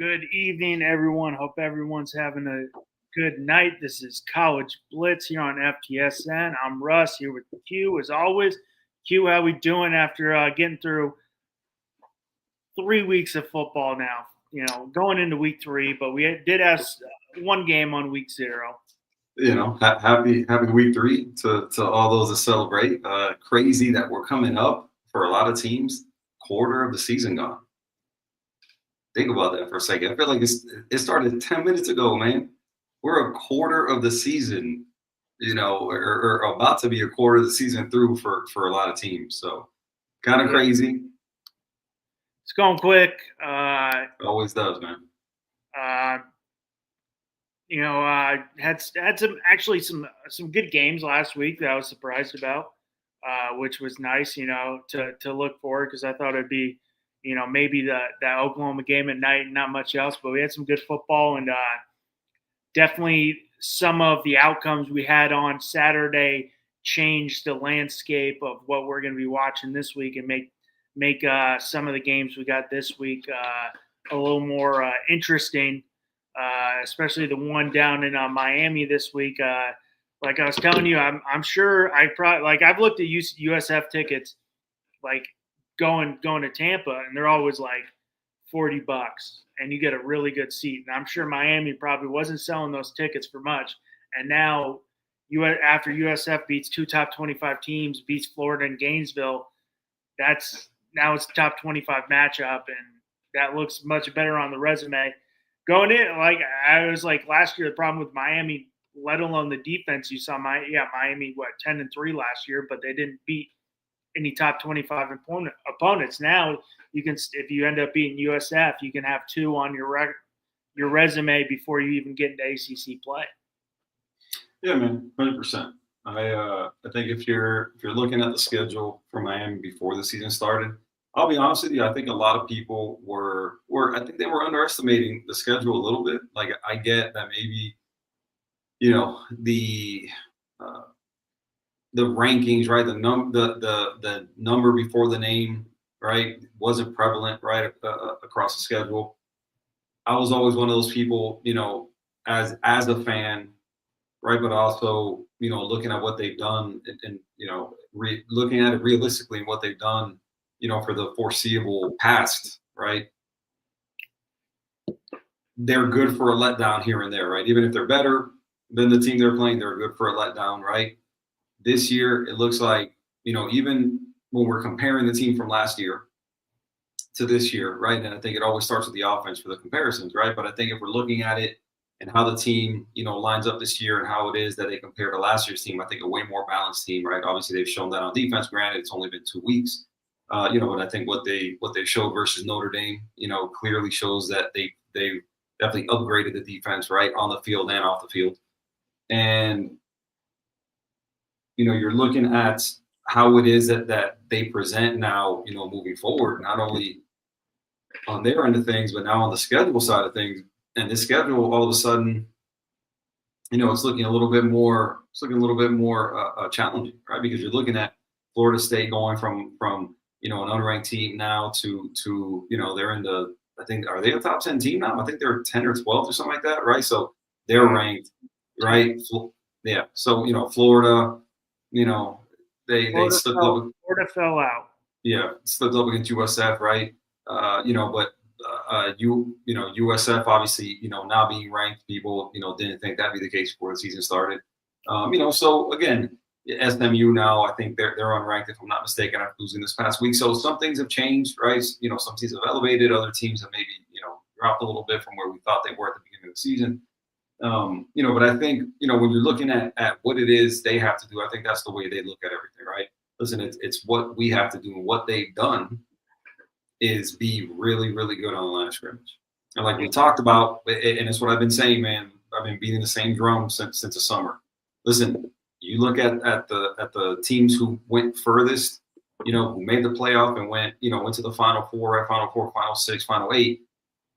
Good evening, everyone. Hope everyone's having a good night. This is College Blitz here on FTSN. I'm Russ here with Q as always. Q, how we doing after getting through 3 weeks of football now? Going into week 3, but we did have one game on week 0. Happy week 3 to all those that celebrate. Crazy that we're coming up for a lot of teams, quarter of the season gone. Think about that for a second. I feel like it started 10 minutes ago, man. We're a quarter of the season, or about to be a quarter of the season through for a lot of teams. So kind of crazy. It's going quick. It always does, man. Had some good games last week that I was surprised about, which was nice, to look forward, because I thought it'd be, maybe the Oklahoma game at night and not much else. But we had some good football, and definitely some of the outcomes we had on Saturday changed the landscape of what we're going to be watching this week and make some of the games we got this week a little more interesting. Especially the one down in Miami this week. Like I was telling you, I'm sure I've looked at USF tickets, like going to Tampa, and they're always like $40, and you get a really good seat. And I'm sure Miami probably wasn't selling those tickets for much. And now, after USF beats 2 top 25 teams, beats Florida and Gainesville, it's top 25 matchup, and that looks much better on the resume. Going in, like I was like last year, the problem with Miami, let alone the defense, you saw Miami 10-3 last year, but they didn't beat any top 25 opponents. Now you can, if you end up beating USF, you can have 2 on your resume before you even get into ACC play. Yeah, man, 100%. I think if you're looking at the schedule for Miami before the season started, I'll be honest with you, I think a lot of people were they were underestimating the schedule a little bit. Like, I get that maybe, the rankings, right? The number before the name, right, wasn't prevalent, right, across the schedule. I was always one of those people, as a fan, right, but also, looking at what they've done and looking at it realistically and what they've done, for the foreseeable past, right? They're good for a letdown here and there, right? Even if they're better than the team they're playing, they're good for a letdown, right? This year, it looks like, even when we're comparing the team from last year to this year, right? And I think it always starts with the offense for the comparisons, right? But I think if we're looking at it and how the team, lines up this year and how it is that they compare to last year's team, I think a way more balanced team, right? Obviously, they've shown that on defense. Granted, it's only been 2 weeks. But I think what they showed versus Notre Dame, clearly shows that they definitely upgraded the defense, right, on the field and off the field. And, you're looking at how it is that they present now, moving forward, not only on their end of things, but now on the schedule side of things. And this schedule, all of a sudden, it's looking a little bit more challenging, right? Because you're looking at Florida State going from an unranked team now to they're in the, I think, are they a top 10 team now? I think they're 10 or 12 or something like that, right? So they're ranked, right? Yeah. So, Florida, they slipped up. Florida fell out. Yeah, slipped up against USF, right? But USF obviously, now being ranked, people, didn't think that'd be the case before the season started. So again, SMU now, I think they're unranked, if I'm not mistaken, after losing this past week. So some things have changed, right? Some teams have elevated, other teams have maybe, dropped a little bit from where we thought they were at the beginning of the season. But I think, when you're looking at what it is they have to do, I think that's the way they look at everything, right? Listen, it's what we have to do, and what they've done is be really, really good on the line of scrimmage. And like we talked about, and it's what I've been saying, man, I've been beating the same drum since the summer. Listen, you look at the teams who went furthest, who made the playoff and went to the Final Four, right? Final Four, Final Six, Final Eight.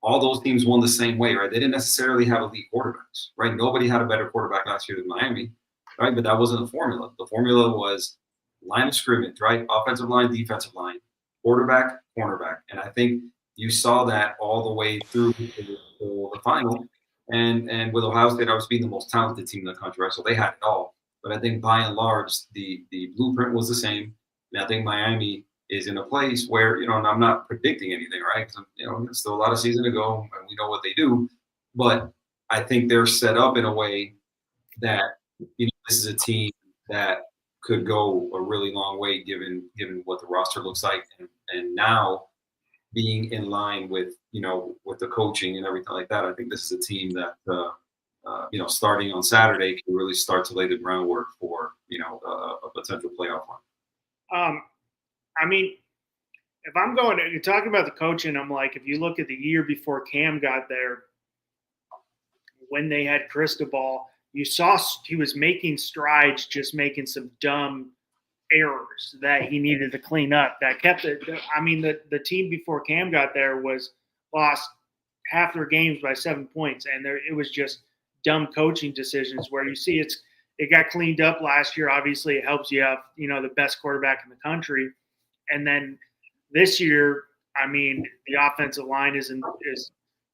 All those teams won the same way, right? They didn't necessarily have elite quarterbacks, right? Nobody had a better quarterback last year than Miami, right? But that wasn't the formula. The formula was line of scrimmage, right? Offensive line, defensive line, quarterback, cornerback. And I think you saw that all the way through to the final. And with Ohio State, I was being the most talented team in the country, right? So they had it all. But I think by and large, the blueprint was the same. And I think Miami is in a place where, and I'm not predicting anything, right? Because, there's still a lot of season to go, and we know what they do. But I think they're set up in a way that, this is a team that could go a really long way given what the roster looks like. And now being in line with, with the coaching and everything like that, I think this is a team that, starting on Saturday can really start to lay the groundwork for, a potential playoff run. I mean, if I'm you're talking about the coaching, I'm like, if you look at the year before Cam got there, when they had Cristobal, you saw he was making strides, just making some dumb errors that he needed to clean up. That kept it. I mean, the team before Cam got there lost half their games by 7 points, and it was just dumb coaching decisions. Where you see it got cleaned up last year. Obviously, it helps you have the best quarterback in the country, and then this year, I mean, the offensive line is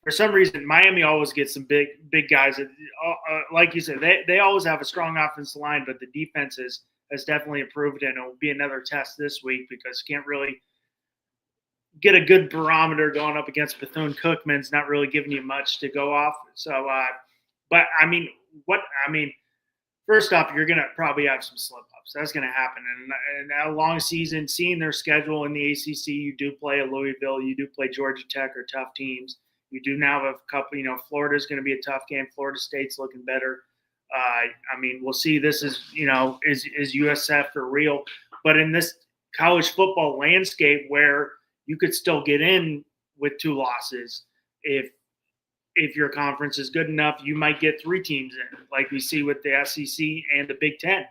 for some reason Miami always gets some big guys. Like you said, they always have a strong offensive line, but the defense has definitely improved, and it will be another test this week because you can't really get a good barometer going up against Bethune-Cookman's not really giving you much to go off. So, but I mean, first off, you're going to probably have some slip-ups. That's going to happen. And a long season, seeing their schedule in the ACC, you do play a Louisville, you do play Georgia Tech or tough teams. You do now have a couple, Florida's going to be a tough game. Florida State's looking better. I mean, we'll see. This is USF for real. But in this college football landscape where you could still get in with 2 losses, if your conference is good enough, you might get 3 teams in, like we see with the SEC and the Big Ten.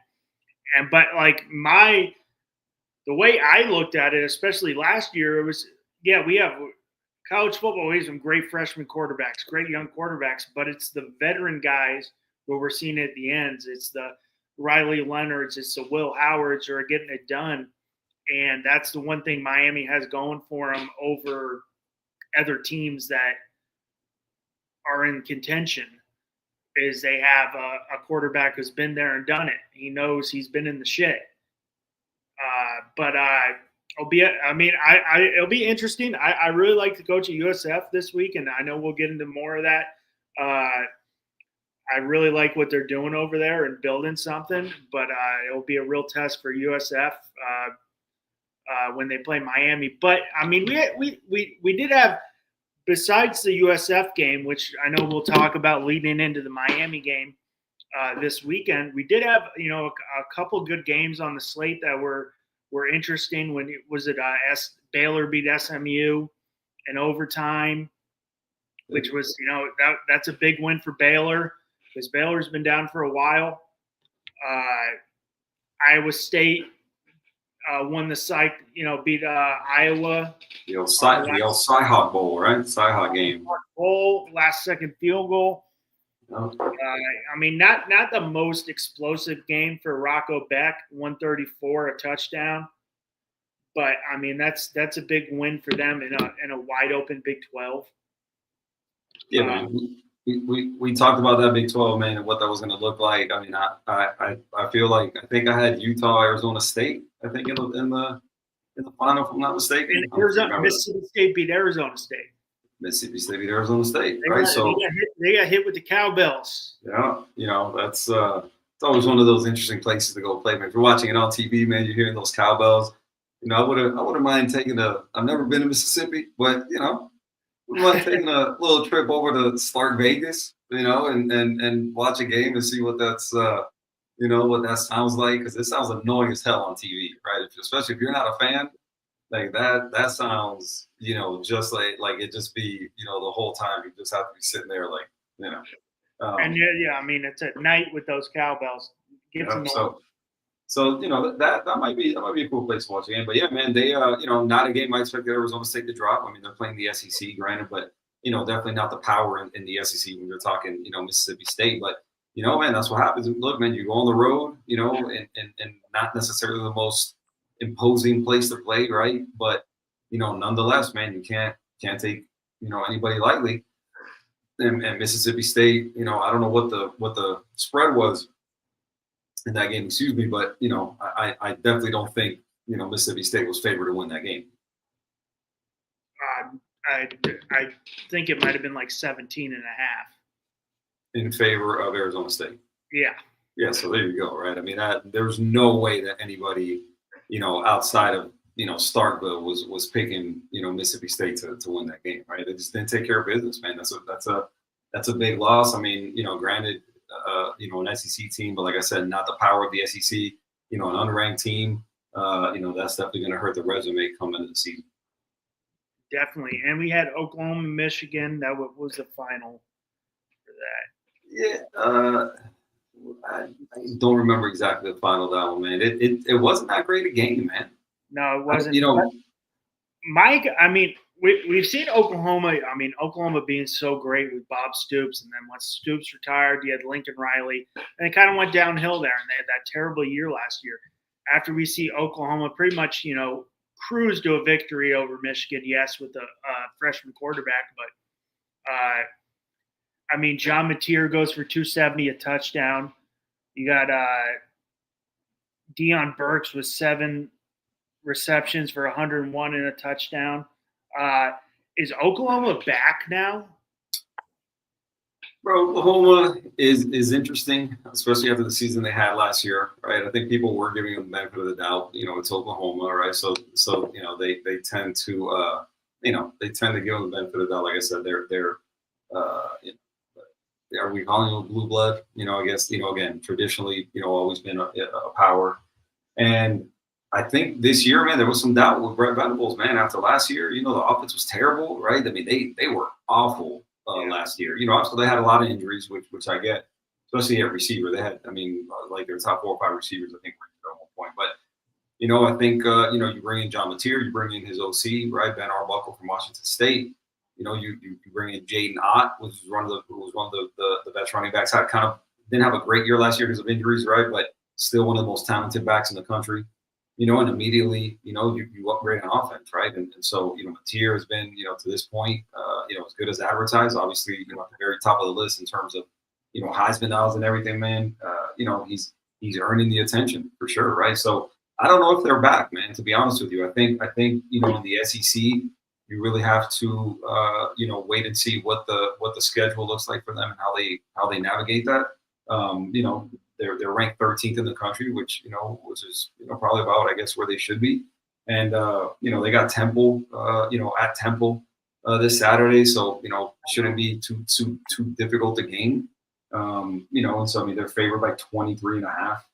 But like the way I looked at it, especially last year, it was, we have college football. We have some great freshman quarterbacks, great young quarterbacks, but it's the veteran guys where we're seeing it at the ends. It's the Riley Leonards, it's the Will Howards who are getting it done. And that's the one thing Miami has going for them over other teams that are in contention is they have a quarterback who's been there and done it. He knows he's been in the shit. But it'll be interesting. I really like the coach at USF this week, and I know we'll get into more of that. I really like what they're doing over there and building something, but it'll be a real test for USF when they play Miami. But I mean, we did have, besides the USF game, which I know we'll talk about leading into the Miami game this weekend, we did have a couple good games on the slate that were interesting. When Baylor beat SMU in overtime, which was that's a big win for Baylor because Baylor's been down for a while. Iowa State won the beat Iowa. The old Cy-Hawk Bowl, right? Cy-Hawk game. Bowl, last second field goal. Oh. I mean, not the most explosive game for Rocco Beck, 134, a touchdown. But I mean, that's a big win for them in a wide open Big 12. Yeah, man. We talked about that Big 12, man, and what that was going to look like. I mean, I feel like I think I had Utah, Arizona State. I think in the final, if I'm not mistaken. And Mississippi State beat Arizona State. Mississippi State beat Arizona State, right? They got hit with the cowbells. Yeah, that's it's always one of those interesting places to go play. Man, if you're watching it on TV, man, you're hearing those cowbells. I wouldn't mind taking I've never been to Mississippi, but wouldn't mind taking a little trip over to Stark Vegas, and watch a game and see what that's what that sounds like, because it sounds annoying as hell on TV, right? Especially if you're not a fan, like that sounds, just like it just be, the whole time you just have to be sitting there like, and I mean, it's at night with those cowbells. So that might be a cool place to watch a game. But yeah, man, they not a game I expect Arizona State to drop. I mean, they're playing the SEC, granted, but definitely not the power in the SEC when you're talking Mississippi State. But man, that's what happens. Look, man, you go on the road, and not necessarily the most imposing place to play, right? But nonetheless, man, you can't can't take anybody lightly. And Mississippi State, I don't know what the spread was in that game, excuse me, but I definitely don't think Mississippi State was favored to win that game. I think it might have been like 17 and a half in favor of Arizona State. Yeah. So there you go, right? I mean, there's no way that anybody, outside of Starkville was picking Mississippi State to win that game, right? They just didn't take care of business, man. That's a big loss. I mean, granted, an SEC team, but like I said, not the power of the SEC. An unranked team, that's definitely going to hurt the resume coming into the season. Definitely, and we had Oklahoma, Michigan. That was the final for that. Yeah, I don't remember exactly the final of that one, man. It wasn't that great a game, man. No, it wasn't. Mike, I mean, we've seen Oklahoma. I mean, Oklahoma being so great with Bob Stoops, and then once Stoops retired, you had Lincoln Riley, and it kind of went downhill there. And they had that terrible year last year. After we see Oklahoma pretty much, cruise to a victory over Michigan, yes, with a freshman quarterback, but I mean, John Mateer goes for 270, a touchdown. You got Deion Burks with 7 receptions for 101 and a touchdown. Is Oklahoma back now? Bro, Oklahoma is interesting, especially after the season they had last year, right? I think people were giving them the benefit of the doubt. It's Oklahoma, right? So they tend to they tend to give them the benefit of the doubt. Like I said, they're are we calling them a blue blood? I guess again, traditionally always been a power, and I think this year, man, there was some doubt with Brett Venables, man. After last year, the offense was terrible, right? I mean, they were awful. Last year, also they had a lot of injuries, which I get, especially at receiver. They had, like their top 4 or 5 receivers, I think, were at one point. But I think you bring in John Mateer, you bring in his OC, right, Ben Arbuckle from Washington State. You bring in Jaden Ott, who was one of the best running backs. Didn't have a great year last year because of injuries, right? But still one of the most talented backs in the country. And immediately, you upgrade on offense, right? And so, Mateer has been, to this point, as good as advertised. Obviously, at the very top of the list in terms of, Heisman odds and everything, man. He's earning the attention for sure, right? So I don't know if they're back, man. To be honest with you, I think in the SEC, you really have to, wait and see what the schedule looks like for them and how they navigate that. They're ranked 13th in the country, which is probably about, I guess, where they should be. And they got Temple, at Temple this Saturday, so shouldn't be too difficult to gain. And so they're favored by 23 and a half.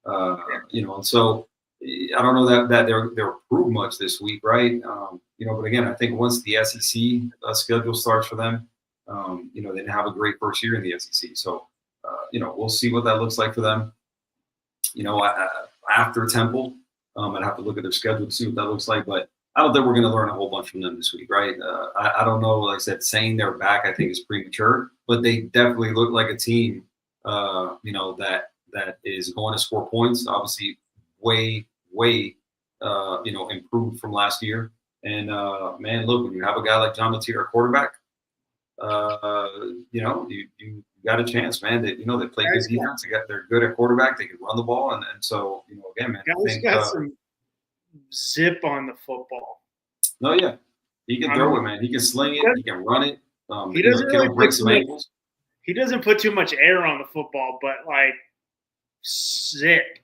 And so I don't know that they're proved much this week, right? But again, I think once the SEC schedule starts for them, they didn't have a great first year in the SEC, so. We'll see what that looks like for them. After Temple, I'd have to look at their schedule to see what that looks like. But I don't think we're going to learn a whole bunch from them this week, right? I don't know. Like I said, saying they're back, I think is premature. But they definitely look like a team, that is going to score points. Obviously, way, improved from last year. And man, look, when you have a guy like John Mateer, a quarterback, you got a chance, man. They play good defense. They're good at quarterback. They can run the ball, and so again, man. Guys got some zip on the football. No, yeah, he can throw it, man. He can sling it. He can run it. He doesn't really break some ankles. He doesn't put too much air on the football, but like zip.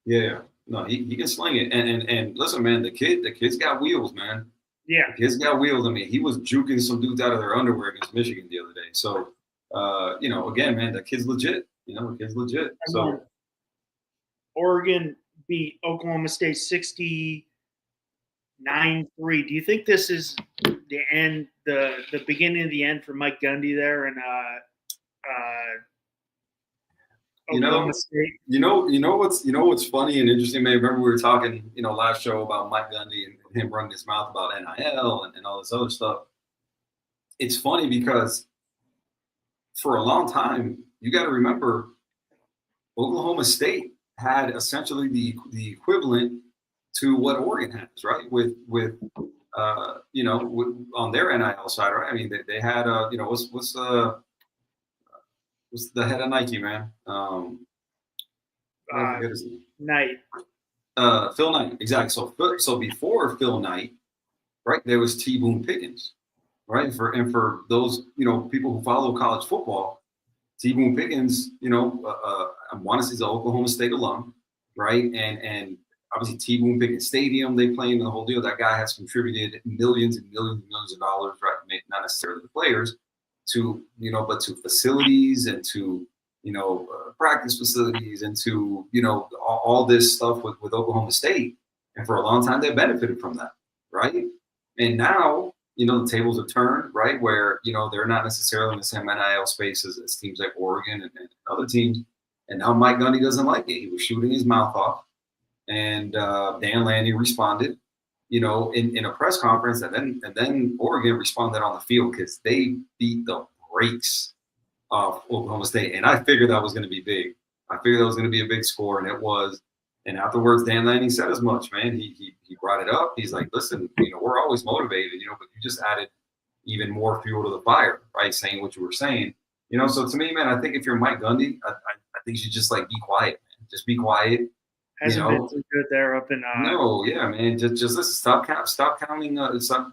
Yeah, no, he can sling it. And listen, man, the kid's got wheels, man. Yeah, the kid's got wheels. I mean, he was juking some dudes out of their underwear against Michigan the other day. So. Again, man, the kid's legit. The kid's legit. So Oregon beat Oklahoma State 69-3. Do you think this is the end, the beginning of the end for Mike Gundy there and Oklahoma State? What's funny and interesting, man. Remember we were talking, last show about Mike Gundy and him running his mouth about NIL and all this other stuff. It's funny because for a long time, you got to remember, Oklahoma State had essentially the equivalent to what Oregon has, right? With on their NIL side, right? I mean, they had, what's the head of Nike, man? I forget his name. Knight. Phil Knight, exactly. So before Phil Knight, right, there was T. Boone Pickens, right? For those people who follow college football, T. Boone Pickens, I want to say he's an Oklahoma State alum, right? And obviously T. Boone Pickens Stadium, they play in the whole deal. That guy has contributed millions and millions and millions of dollars, right? Not necessarily the players, but to facilities and to practice facilities and to all this stuff with Oklahoma State. And for a long time, they benefited from that, right? And now the tables have turned, right? Where they're not necessarily in the same NIL space as teams like Oregon and other teams. And now Mike Gundy doesn't like it. He was shooting his mouth off, and Dan Lanning responded, in a press conference, and then Oregon responded on the field because they beat the brakes off Oklahoma State, and I figured that was going to be big. I figured that was going to be a big score, and it was. And afterwards, Dan Lanning said as much, man. He brought it up. He's like, listen, we're always motivated, but you just added even more fuel to the fire, right? Saying what you were saying, So to me, man, I think if you're Mike Gundy, I think you should just be quiet, man. Just be quiet. Hasn't been too good there up in. No, yeah, man. Just listen. Stop counting. Stop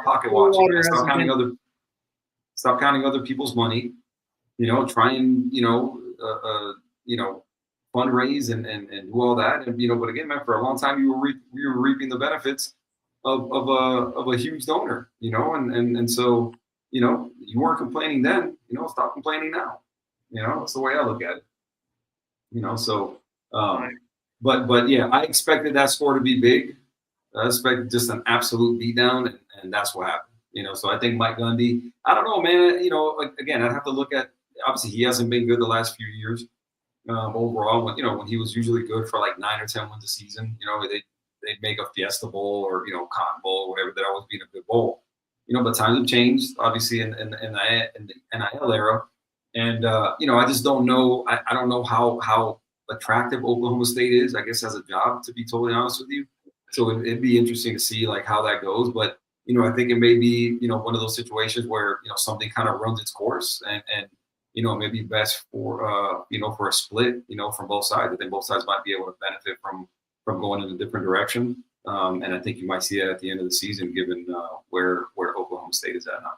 pocket watching. Man. Stop counting other people's money. Try and fundraise and do all that, and but again, man, for a long time you were reaping the benefits of a huge donor, and so you weren't complaining then, stop complaining now, that's the way I look at it, so but yeah, I expected that score to be big. I expected just an absolute beatdown, and that's what happened, so I think Mike Gundy, I don't know, man, again, I'd have to look at, obviously he hasn't been good the last few years. Overall, when he was usually good for 9 or 10 wins a season, they'd make a Fiesta Bowl or Cotton Bowl, whatever. They'd always be in a good bowl, But times have changed, obviously, in the NIL era, and I just don't know. I don't know how attractive Oklahoma State is, I guess, as a job, to be totally honest with you. So it'd be interesting to see how that goes, but I think it may be one of those situations where something kind of runs its course and maybe best for for a split, from both sides. I think both sides might be able to benefit from going in a different direction. And I think you might see that at the end of the season, given where Oklahoma State is at now.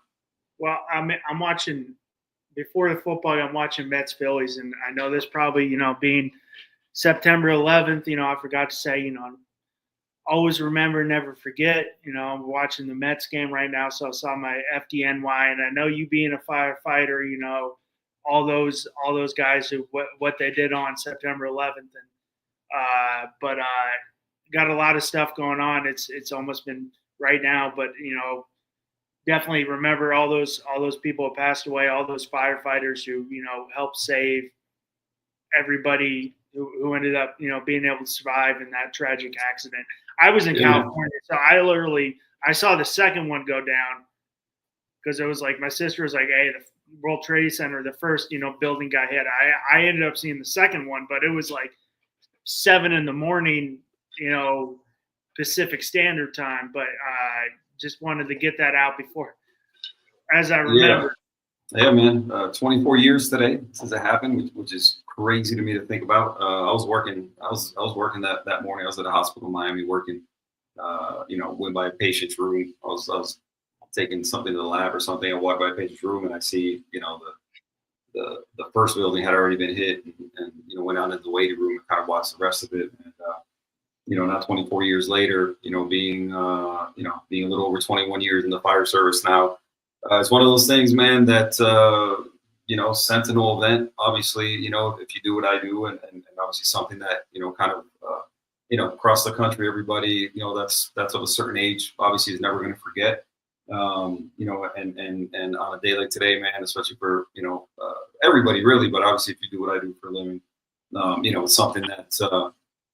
Well, I'm watching before the football. I'm watching Mets Phillies, and I know this probably being September 11th. I forgot to say always remember, never forget. I'm watching the Mets game right now, so I saw my FDNY, and I know you being a firefighter, all those guys who what they did on September 11th, and but got a lot of stuff going on. It's almost been right now, but definitely remember all those people who passed away, all those firefighters who helped save everybody who ended up being able to survive in that tragic accident. I was in California, so I saw the second one go down because it was my sister was like, hey, the World Trade Center, the first, building got hit. I ended up seeing the second one, but it was 7 a.m, Pacific Standard Time. But I just wanted to get that out before, as I remember. Yeah, man. 24 years today since it happened, which is crazy to me to think about. I was working that morning. I was at a hospital in Miami working. Went by a patient's room. I was taking something to the lab or something. I walked by a patient's room and I see, the first building had already been hit, and went out into the waiting room and kind of watched the rest of it. And now 24 years later, being a little over 21 years in the fire service now, it's one of those things, man, that sentinel event. Obviously, if you do what I do, and obviously something that kind of across the country, everybody that's of a certain age obviously is never going to forget. And on a day like today, man, especially for, everybody really, but obviously if you do what I do for a living, it's something that,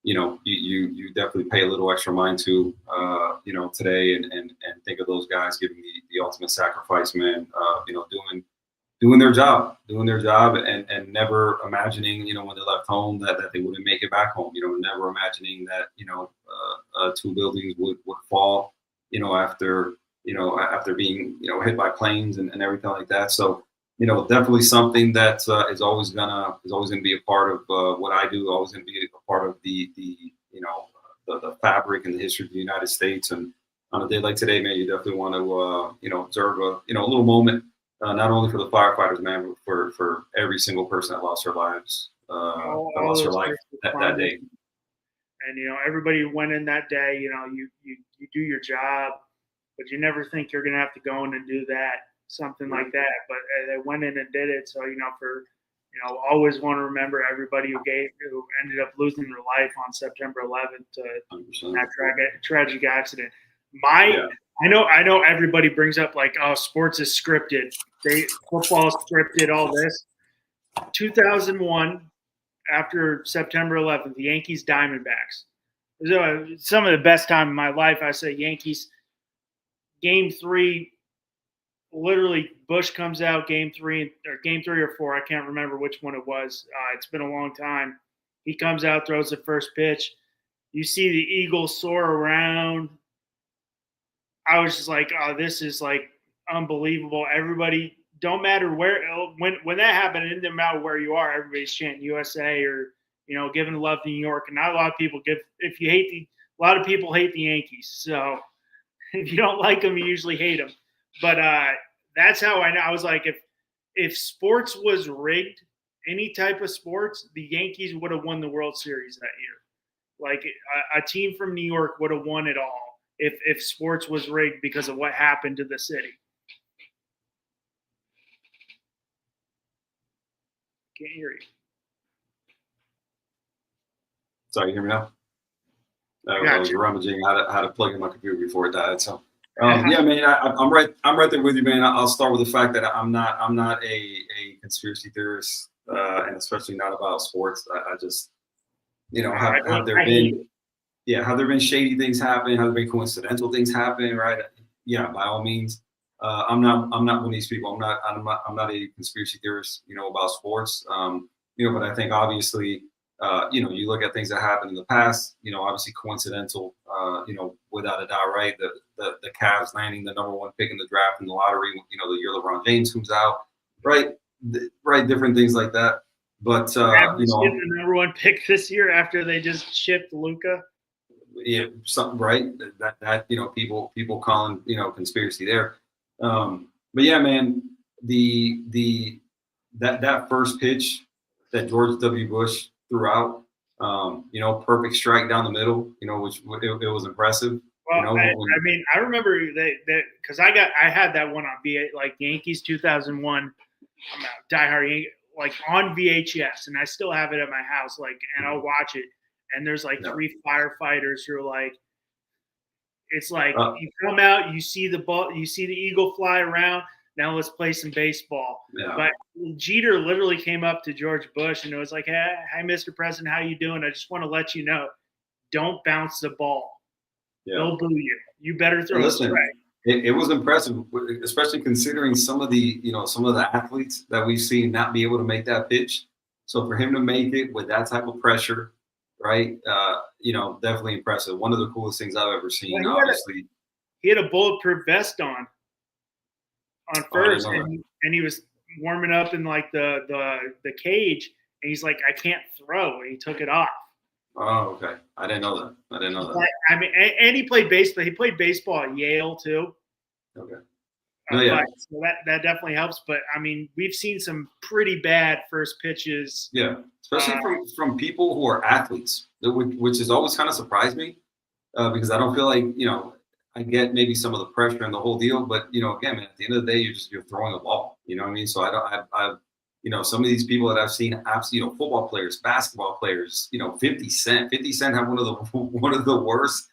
you definitely pay a little extra mind to, today and think of those guys giving the ultimate sacrifice, man, doing their job and never imagining, when they left home that they wouldn't make it back home, never imagining that, 2 buildings would fall. after being, hit by planes and everything like that. So, definitely something that is always gonna be a part of what I do. Always gonna be a part of the fabric and the history of the United States. And on a day like today, man, you definitely want to observe a little moment, not only for the firefighters, man, but for every single person that lost their life that day. And everybody went in that day. You do your job, but you never think you're gonna have to go in and do something like that. But they went in and did it. So always want to remember everybody who ended up losing their life on September 11th to 100%. That tragic accident. I know everybody brings up like, oh, sports is scripted. Football is scripted. All this. 2001, after September 11th, the Yankees Diamondbacks. It was some of the best time in my life. I say Yankees. Game 3. Literally, Bush comes out game 3 or 4. I can't remember which one it was. It's been a long time. He comes out, throws the first pitch. You see the Eagles soar around. I was just like, oh, this is like unbelievable. Everybody, don't matter where, when that happened, it didn't matter where you are. Everybody's chanting USA or, giving love to New York. And not a lot of people a lot of people hate the Yankees. So if you don't like them, you usually hate them. But that's how I know. I was like, if sports was rigged, any type of sports, the Yankees would have won the World Series that year. Like a team from New York would have won it all if sports was rigged because of what happened to the city. Can't hear you. Sorry, you hear me now? I was rummaging how to plug in my computer before it died. So. Yeah, man, I'm right there with you, man. I'll start with the fact that I'm not a conspiracy theorist, and especially not about sports. I just, have there been shady things happen? Have there been coincidental things happen? Right? Yeah, by all means. I'm not one of these people. I'm not a conspiracy theorist, about sports. But I think obviously, you look at things that happened in the past, obviously coincidental, without a doubt, right? The Cavs landing the number 1 pick in the draft in the lottery, the year LeBron James comes out, right? Right, different things like that. But the number 1 pick this year after they just shipped Luka. Yeah, something right. That people calling conspiracy there. But yeah, man, that first pitch that George W. Bush threw out, perfect strike down the middle, which it was impressive. Well, I remember that because I had that one on VH, like Yankees 2001. I'm a diehard Yankee, like on VHS, and I still have it at my house. Like, and I'll watch it, and there's like 3 firefighters who are like, it's like you come out, you see the ball, you see the eagle fly around. Now let's play some baseball. Yeah. But Jeter literally came up to George Bush and it was like, hey, Mr. President, how you doing? I just want to let you know, don't bounce the ball. Yeah. They'll boo you. You better throw a strike. It was impressive, especially considering some of the athletes that we've seen not be able to make that pitch. So for him to make it with that type of pressure, right? Definitely impressive. One of the coolest things I've ever seen. Well, obviously, he had a bulletproof vest on first, and he was warming up in like the cage, and he's like, I can't throw, and he took it off. Oh, okay. I didn't know that. I mean, and he played baseball. He played baseball at Yale too. Okay. So that definitely helps. But I mean, we've seen some pretty bad first pitches. Yeah, especially from people who are athletes, which has always kind of surprised me, because I don't feel like I get maybe some of the pressure and the whole deal, but again, man, at the end of the day, you're throwing a ball. You know what I mean? So I've some of these people that I've seen, football players, basketball players, 50 Cent had one of the worst,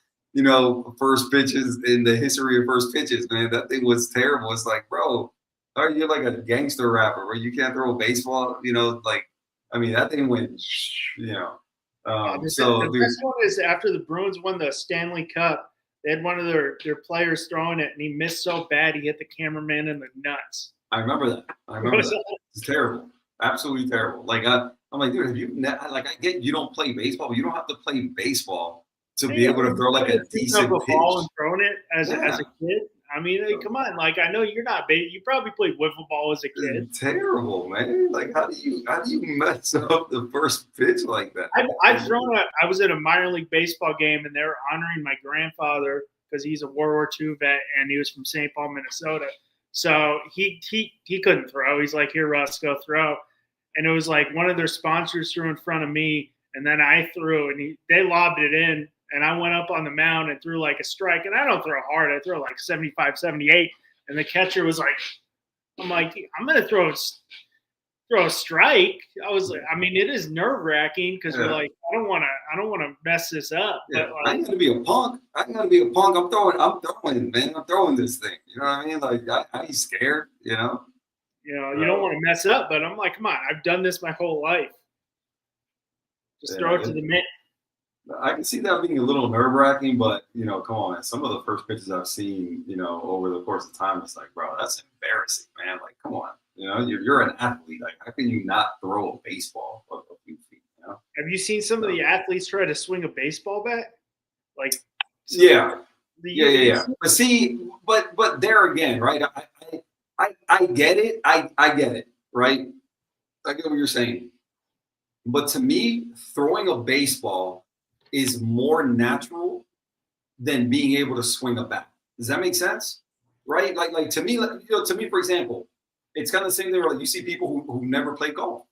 first pitches in the history of first pitches, man. That thing was terrible. It's like, bro, you're like a gangster rapper where you can't throw a baseball, that thing went, So the best one is after the Bruins won the Stanley Cup, they had one of their players throwing it, and he missed so bad he hit the cameraman in the nuts. I remember that. It's terrible. Absolutely terrible. Like I'm like, dude, I get you don't play baseball, but you don't have to play baseball to be able to throw like a decent a pitch. ball and throwing it as Yeah. a kid. I mean, hey, come on. Like, I know you're not big. You probably played wiffle ball as a kid. It's terrible, man. Like, how do you mess up the first pitch like that? I've thrown I was at a minor league baseball game, and they were honoring my grandfather because he's a World War II vet, and he was from St. Paul, Minnesota. So he couldn't throw. He's like, "Here, Russ, go throw." And it was like one of their sponsors threw in front of me, and then I threw, and they lobbed it in. And I went up on the mound and threw like a strike. And I don't throw hard. I throw like 75, 78. And the catcher was like, I'm like, I'm going to throw a strike. I mean, it is nerve wracking because we're like, I don't want to mess this up. Yeah. But I ain't gonna be a punk. I'm throwing, man. I'm throwing this thing. You know what I mean? Like, I ain't scared, you know? You don't want to mess up. But I'm like, come on, I've done this my whole life. Just throw it to the mitt. I can see that being a little nerve-wracking, but, come on, man. Some of the first pitches I've seen, over the course of time, it's like, bro, that's embarrassing, man. Like, come on. You're an athlete. Like, how can you not throw a baseball a few feet, Have you seen some of the athletes try to swing a baseball bat? Like, yeah. But see, but there again, right? I get it. I get it, right? I get what you're saying. But to me, throwing a baseball is more natural than being able to swing a bat. Does that make sense? Right? Like to me, for example, it's kind of the same thing. Like you see people who never play golf.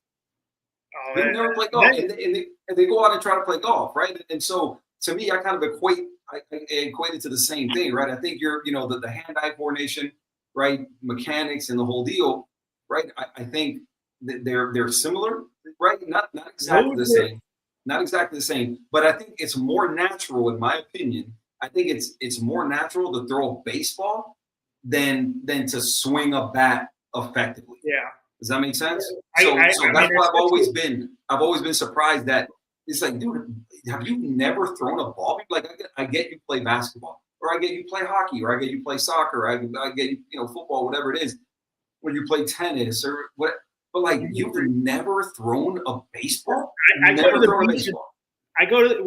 They never play golf, and they go out and try to play golf, right? And so to me, I kind of equate it to the same thing, right? I think the hand-eye coordination, right, mechanics, and the whole deal, right? I think that they're similar, right? Not exactly the same. Not exactly the same, but I think it's more natural, in my opinion. I think it's more natural to throw a baseball than to swing a bat effectively. Yeah. Does that make sense? So that's why I've always been surprised that it's like, dude, have you never thrown a ball? Like, I get you play basketball, or I get you play hockey, or I get you play soccer, or I get you football, whatever it is, or you play tennis or what. But like, you've never thrown a baseball? We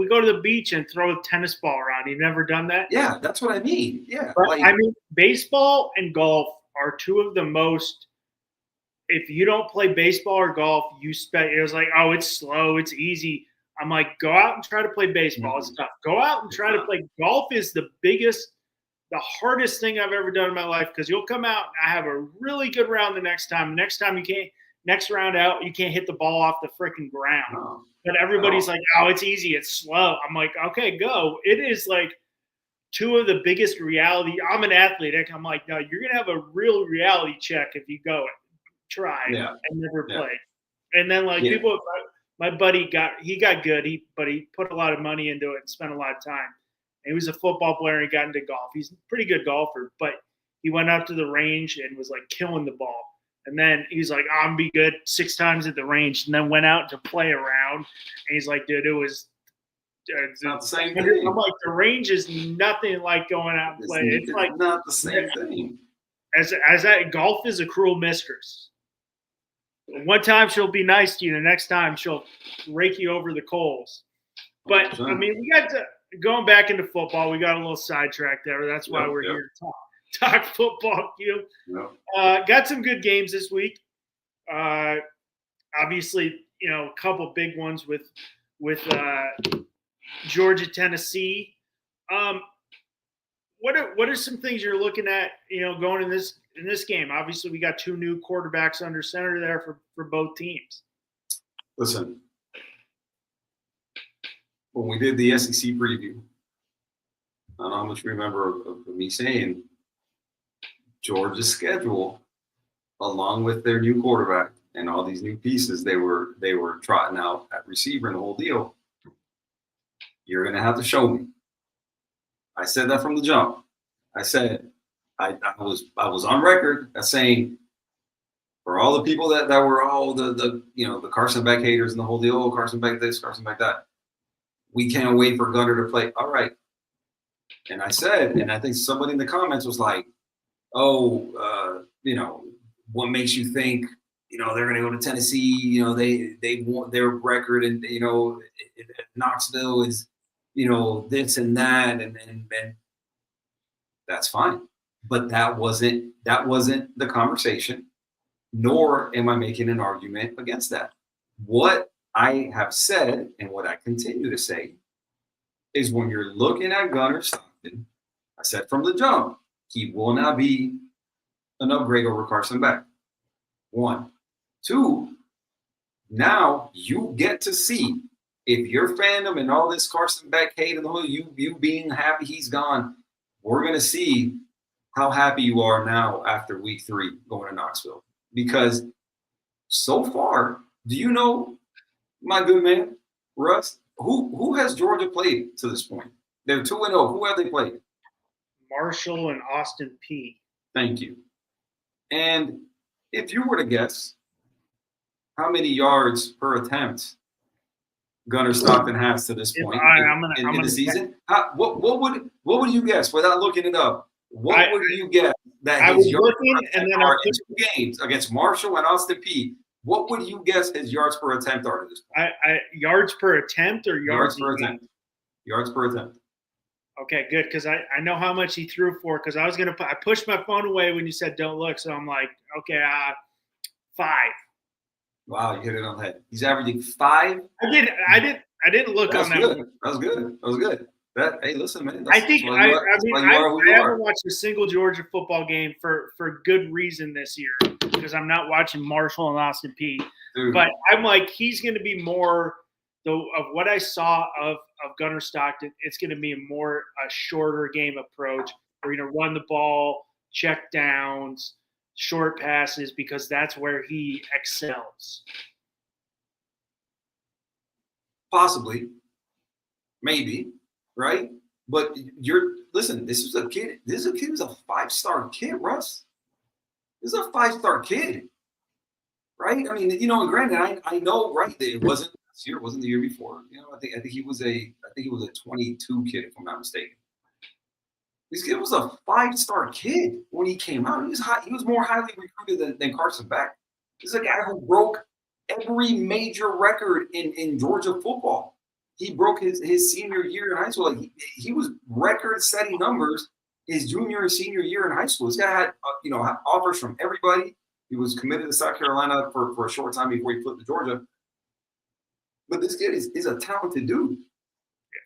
go to the beach and throw a tennis ball around. You've never done that? Yeah, that's what I mean. Yeah. But, baseball and golf are two of the most. If you don't play baseball or golf, it was like, oh, it's slow, it's easy. I'm like, go out and try to play baseball. It's tough. Go out and try to play golf. Is the hardest thing I've ever done in my life, because you'll come out and I have a really good round the next time. Next time you can't. Next round out, you can't hit the ball off the freaking ground. But everybody's like, oh, it's easy, it's slow. I'm like, okay, go. It is like two of the biggest reality. I'm an athlete. I'm like, no, you're going to have a real reality check if you go and try and never play. And then people, my buddy got good, but he put a lot of money into it and spent a lot of time. And he was a football player and he got into golf. He's a pretty good golfer, but he went out to the range and was like killing the ball. And then he's like, I'm going to be good 6 times at the range. And then went out to play around. And he's like, dude, it's not the same thing. I'm like, the range is nothing like going out and playing. It's like not the same thing. Golf is a cruel mistress. One time she'll be nice to you. The next time she'll rake you over the coals. But, we got to – going back into football, we got a little sidetracked there. That's why we're here to talk football. Got some good games this week. Obviously, a couple big ones with Georgia, Tennessee. What are some things you're looking at? Going in this game. Obviously, we got 2 new quarterbacks under center there for both teams. Listen, when we did the SEC preview, I don't know how much you remember of me saying Georgia's schedule, along with their new quarterback and all these new pieces they were trotting out at receiver and the whole deal. You're going to have to show me. I said that from the jump. I said I was on record as saying, for all the people that were all the Carson Beck haters and the whole deal, Carson Beck this, Carson Beck that, we can't wait for Gunner to play. All right. And I said, and I think somebody in the comments was like, what makes you think, they're going to go to Tennessee? They want their record, and Knoxville is this and that, and that's fine. But that wasn't the conversation, nor am I making an argument against that. What I have said and what I continue to say is when you're looking at Gunnar Stockton, I said from the jump, he will not be an upgrade over Carson Beck. 1. 2, now you get to see if your fandom and all this Carson Beck hate and you being happy he's gone, we're going to see how happy you are now after week 3 going to Knoxville. Because so far, do you know, my good man, Russ, who has Georgia played to this point? They're 2-0. Who have they played? Marshall and Austin Peay. Thank you. And if you were to guess how many yards per attempt Gunnar Stockton has to this point in the season, what would you guess without looking it up? What would you guess that his yards per attempt are in 2 games against Marshall and Austin Peay? What would you guess his yards per attempt are to this point? Yards per attempt or yards per attempt? Yards per attempt. Okay, good, because I know how much he threw for. Because I pushed my phone away when you said don't look, so I'm like, okay, 5. Wow, you hit it on the head. He's averaging 5. I didn't look on that. That was good. Hey, listen, man. I haven't watched a single Georgia football game for good reason this year because I'm not watching Marshall and Austin Peay. But I'm like, he's going to be more of what I saw of Gunnar Stockton. It's going to be a shorter game approach. We're going to run the ball, check downs, short passes because that's where he excels. Possibly, maybe. Right? But listen, this is a kid who's a 5-star kid, Russ. This is a 5-star kid. Right? I mean, and granted, I know, right, that it wasn't this year, it wasn't the year before. I think he was a 22 kid, if I'm not mistaken. This kid was a 5-star kid when he came out. He was more highly recruited than Carson Beck. This is a guy who broke every major record in Georgia football. He broke his senior year in high school. Like he was record-setting numbers his junior and senior year in high school. This guy had offers from everybody. He was committed to South Carolina for a short time before he flipped to Georgia. But this kid is a talented dude.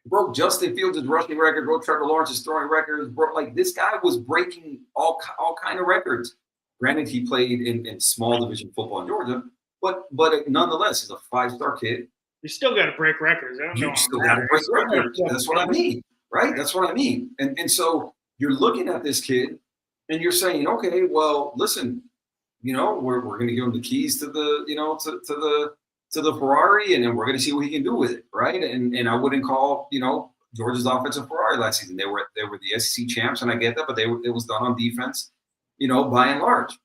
Broke Justin Fields' rushing record, broke Trevor Lawrence's throwing records. This guy was breaking all kind of records. Granted, he played in small division football in Georgia, but nonetheless, he's a 5-star kid. You still got to break records. You still got to break records. That's what I mean, right? That's what I mean. And so you're looking at this kid, and you're saying, okay, well, listen, we're going to give him the keys to the to the Ferrari, and then we're going to see what he can do with it, right? And I wouldn't call Georgia's offensive Ferrari last season. They were the SEC champs, and I get that, but it was done on defense, by and large.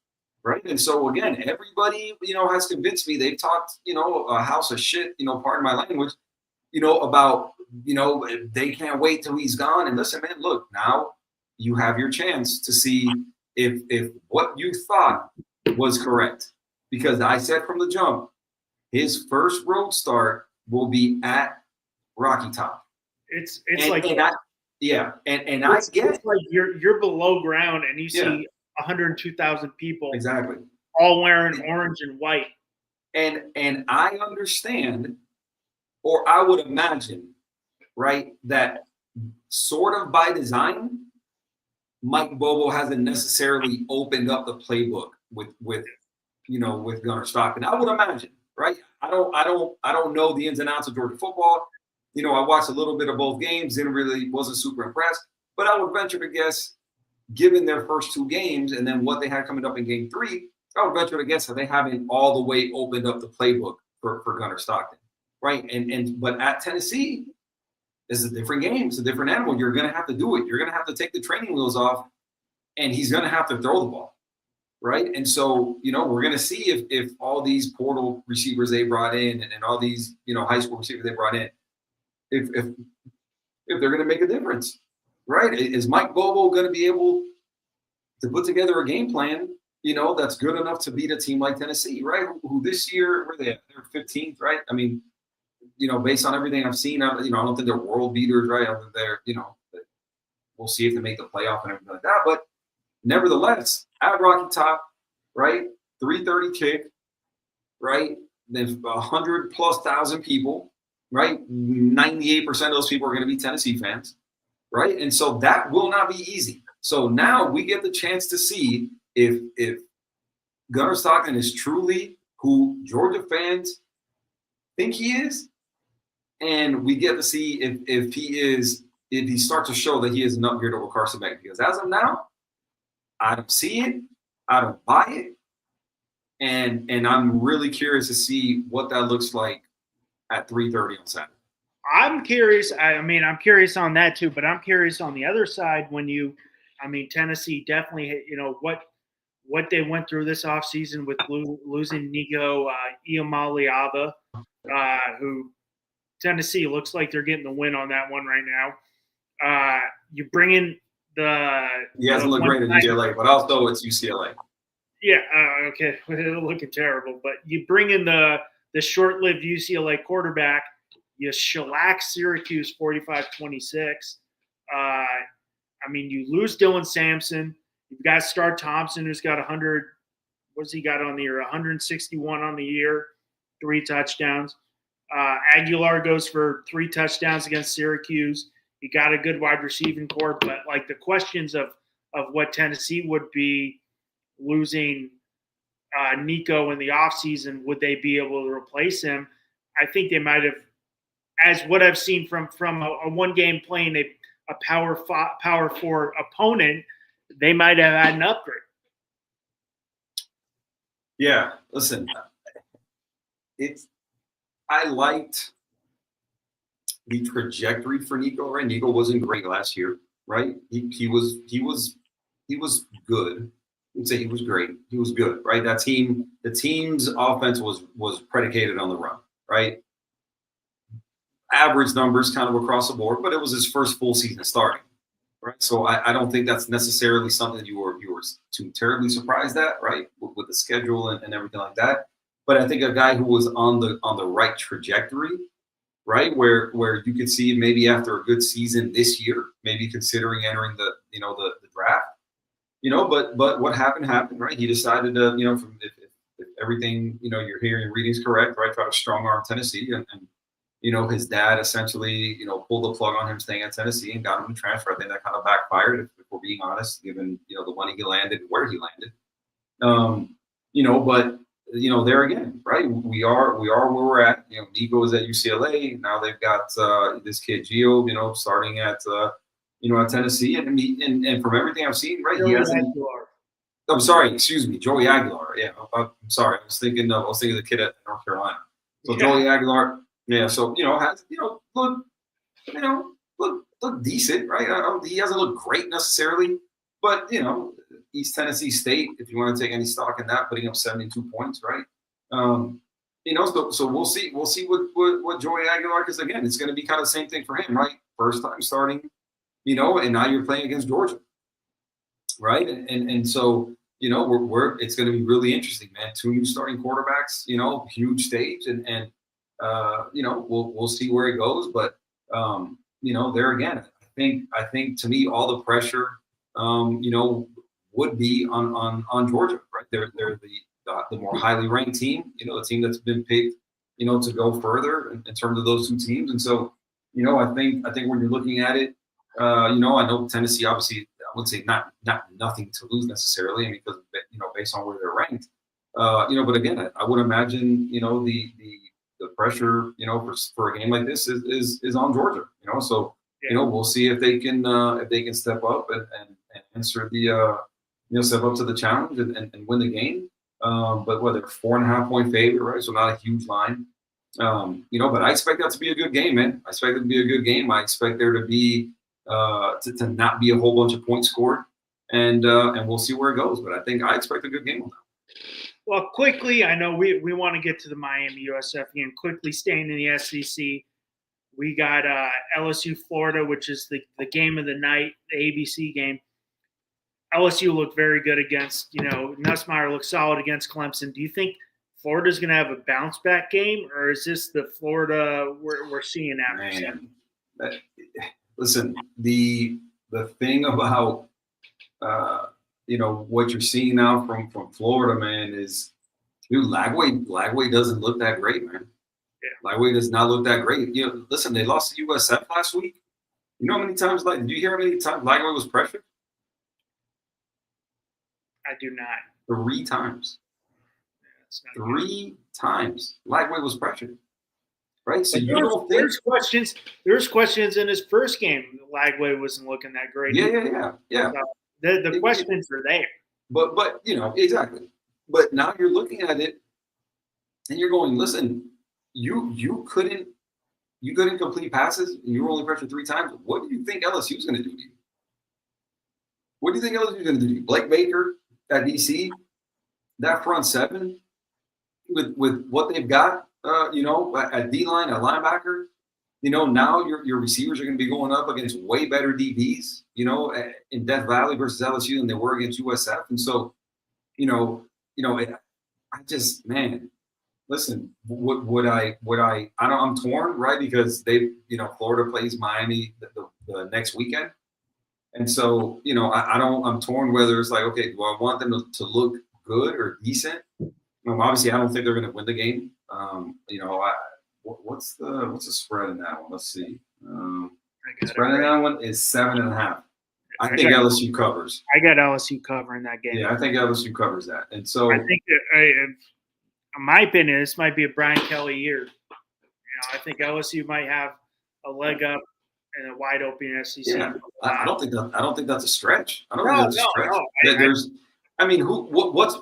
Right. And so, again, everybody, has convinced me. They've talked, a house of shit, pardon my language, about, they can't wait till he's gone. And listen, man, look, now you have your chance to see if what you thought was correct. Because I said from the jump, his first road start will be at Rocky Top. It's like you're below ground and you see 102,000 people exactly all wearing orange and white. And I understand, or I would imagine, right, that sort of by design, Mike Bobo hasn't necessarily opened up the playbook with Gunnar Stockton. I would imagine, right? I don't know the ins and outs of Georgia football. I watched a little bit of both games, wasn't super impressed, but I would venture to guess, given their first 2 games and then what they had coming up in game 3, I would venture to guess that they haven't all the way opened up the playbook for Gunnar Stockton, right? But at Tennessee, it's a different game. It's a different animal. You're going to have to do it. You're going to have to take the training wheels off, and he's going to have to throw the ball, right? And so, we're going to see if all these portal receivers they brought in and all these, high school receivers they brought in, if they're going to make a difference. Right? Is Mike Bobo going to be able to put together a game plan, that's good enough to beat a team like Tennessee, right? Who this year, where they're 15th, right? I mean, based on everything I've seen, I don't think they're world beaters, right? I think they're, we'll see if they make the playoff and everything like that. But nevertheless, at Rocky Top, right? 3:30 kick, right? Then 100,000+ people, right? 98% of those people are going to be Tennessee fans, right? And so that will not be easy. So now we get the chance to see if Gunnar Stockton is truly who Georgia fans think he is, and we get to see if he starts to show that he is an upgrade over Carson Beck. Because as of now, I don't see it, I don't buy it, and I'm really curious to see what that looks like at 3:30 on Saturday. I'm curious. I'm curious on that too, but I'm curious on the other side Tennessee definitely, what they went through this offseason with losing Nico Iamaleava, who Tennessee looks like they're getting the win on that one right now. You bring in he hasn't looked great at UCLA, but also it's UCLA. Yeah, okay, they're looking terrible. But you bring in the short-lived UCLA quarterback. You shellac Syracuse 45-26. You lose Dylan Sampson. You've got Star Thompson, who's got 100. What's he got on the year? 161 on the year, 3 touchdowns. Aguilar goes for 3 touchdowns against Syracuse. You got a good wide receiving core, but like the questions of what Tennessee would be losing Nico in the offseason, would they be able to replace him? I think they might have, as what I've seen from a one game playing a power 4 opponent, they might have had an upgrade. Yeah, listen, I liked the trajectory for Nico, right? Nico wasn't great last year, right? He was good. I would say he was great. He was good, right? The team's offense was predicated on the run, right? Average numbers kind of across the board, but it was his first full season starting, right? So I don't think that's necessarily something you were too terribly surprised at, right? With the schedule and everything like that. But I think a guy who was on the right trajectory, right, where you could see maybe after a good season this year, maybe considering entering the draft, but what happened, right? He decided to, if everything you're hearing and reading is correct, right, try to strong arm Tennessee and his dad essentially, pulled the plug on him staying at Tennessee and got him to transfer. I think that kind of backfired, if we're being honest, given, the money he landed and where he landed. But, there again, right, we are where we're at. Nico is at UCLA. Now they've got this kid, Gio, starting at Tennessee. And from everything I've seen, right, he hasn't. I'm sorry, excuse me, Joey Aguilar. Yeah, I'm sorry. I was thinking of the kid at North Carolina. So Joey Aguilar. Yeah, so has look decent, right? He hasn't looked great necessarily, but East Tennessee State, if you want to take any stock in that, putting up 72 points, right? So we'll see what Joey Aguilar, because again, it's going to be kind of the same thing for him, right? First time starting, and now you're playing against Georgia, right? And so it's going to be really interesting, man. 2 new starting quarterbacks, huge stage, and we'll see where it goes, but there again, I think to me all the pressure, would be on Georgia, right? They're the more highly ranked team, the team that's been picked, to go further in terms of those 2 teams, and so I think when you're looking at it, I know Tennessee obviously I would say not nothing to lose necessarily, because based on where they're ranked, but again I would imagine the pressure, for a game like this is on Georgia, so we'll see if they can step up and answer the step up to the challenge and win the game. But whether 4.5 point favorite, right? So not a huge line, but I expect that to be a good game, man. I expect it to be a good game. I expect there to be to not be a whole bunch of points scored, and we'll see where it goes. But I expect a good game on that. Well, quickly, I know we want to get to the Miami USF game. Quickly, staying in the SEC, we got LSU Florida, which is the game of the night, the ABC game. LSU looked very good against, Nussmeier looked solid against Clemson. Do you think Florida's going to have a bounce back game, or is this the Florida we're seeing after seven? Listen, the thing about what you're seeing now from Florida, man, is dude, Lagway doesn't look that great, man. Yeah. Lagway does not look that great. Listen, they lost to USF last week. You know how many times? Did you hear how many times Lagway was pressured? I do not. 3 times. Yeah, 3 times Lagway was pressured. Right, so you don't think there's questions in his first game. Lagway wasn't looking that great. Yeah. So the questions are there. But exactly. But now you're looking at it, and you're going, listen, you couldn't complete passes, and you were only pressured 3 times. What do you think LSU's going to do to you? What do you think LSU's going to do to you? Blake Baker at DC, that front seven with what they've got. At D-line, at linebacker, now your receivers are going to be going up against way better DBs, in Death Valley versus LSU than they were against USF. And so, I just, man, listen, I'm torn, right? Because Florida plays Miami the next weekend. And so, I'm torn whether it's like, okay, do I want them to look good or decent? Obviously, I don't think they're going to win the game. What's the spread in that one? Let's see. The spread in that one is 7.5. I think LSU covers. I got LSU covering that game. Yeah, I think LSU covers that. And so I think in my opinion, this might be a Brian Kelly year. I think LSU might have a leg up in a wide open SEC. Yeah, I don't think that's a stretch. I don't think that's a stretch.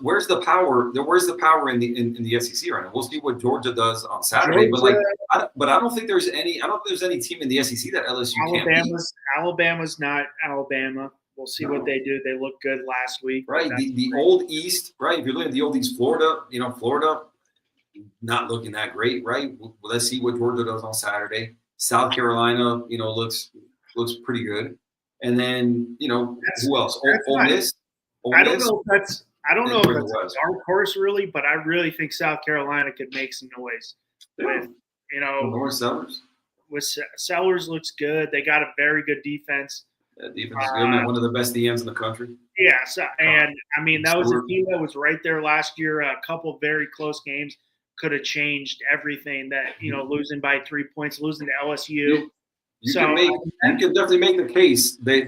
Where's the power? Where's the power in the SEC right now? We'll see what Georgia does on Saturday, I don't think there's any team in the SEC that LSU can't beat. Alabama's not Alabama. We'll see what they do. They looked good last week. Right. The old East, right? If you're looking at the old East, Florida, Florida not looking that great, right? Let's see what Georgia does on Saturday. South Carolina, looks pretty good. And then, who else? Ole Miss. I don't know if that's a dark horse really, but I really think South Carolina could make some noise. With North Sellers. With Sellers looks good. They got a very good defense. That defense is good, man. One of the best DMs in the country. Yeah, that was a team that was right there last year. A couple very close games could have changed everything. That losing by 3 points, losing to LSU. You can definitely make the case that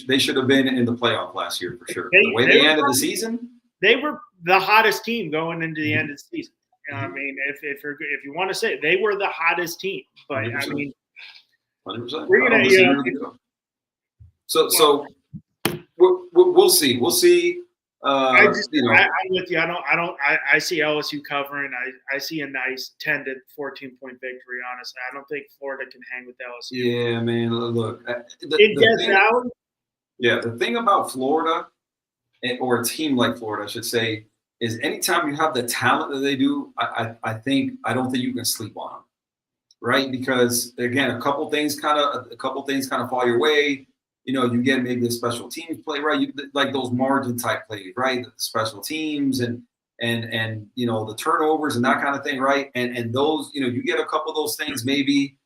they should have been in the playoff last year for sure. The way they ended the season, they were the hottest team going into the end of the season. If you want to say it, they were the hottest team, but 100%. 100%. We're gonna So we'll see. We'll see. I'm with you. I see LSU covering. I see a nice 10 to 14 point victory. Honestly, I don't think Florida can hang with LSU. Yeah, man. Look, the thing about Florida, or a team like Florida, I should say, is anytime you have the talent that they do, I don't think you can sleep on them, right? Because again, a couple things kind of fall your way. You get maybe a special teams play, right? Like those margin type plays, right? The special teams and the turnovers and that kind of thing, right? And those, you get a couple of those things maybe,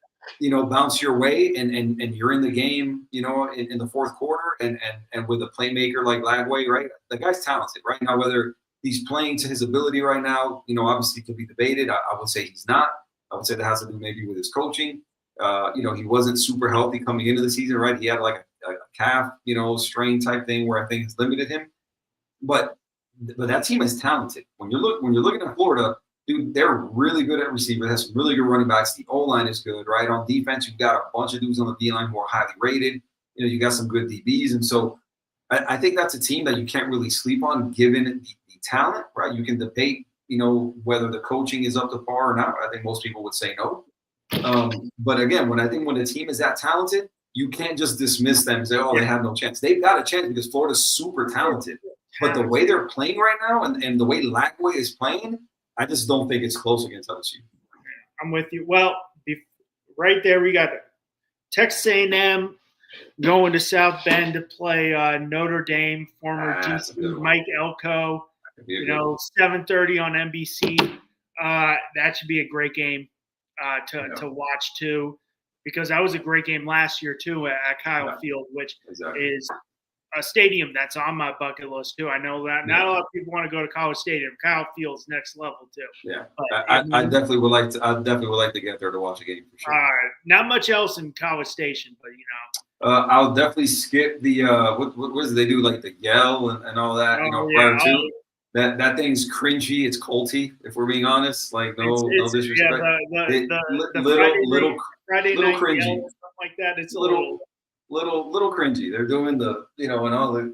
bounce your way and you're in the game, in the fourth quarter and with a playmaker like Lagway, right? The guy's talented, right? Now, whether he's playing to his ability right now, obviously could be debated. I would say he's not. I would say that has to do maybe with his coaching. He wasn't super healthy coming into the season, right? He had like a calf, strain type thing where I think it's limited him. But that team is talented. When you're looking at Florida, dude, they're really good at receiver. They have some really good running backs. The O-line is good, right? On defense, you've got a bunch of dudes on the D-line who are highly rated. You got some good DBs. And so I think that's a team that you can't really sleep on given the talent, right? You can debate, whether the coaching is up to par or not. I think most people would say no. But again, when the team is that talented, you can't just dismiss them and say, they have no chance. They've got a chance because Florida's super talented. But the way they're playing right now and the way Lagway is playing, I just don't think it's close against LSU. I'm with you. Well, right there we got Texas A&M going to South Bend to play Notre Dame, former GC Mike Elko. 7:30 on NBC. That should be a great game to watch too, because that was a great game last year too at Kyle Field, which is a stadium that's on my bucket list too. I know that not a lot of people want to go to College Stadium. Kyle Field's next level too. Yeah, I definitely would like to. I definitely would like to get there to watch a game for sure. Not much else in College Station, but I'll definitely skip the what does they do, like the yell and all that, prior to. That thing's cringy. It's culty, if we're being honest. Like no disrespect. Yeah, the Friday little night cringy, yell, stuff like that. It's a little cringy. They're doing the and all the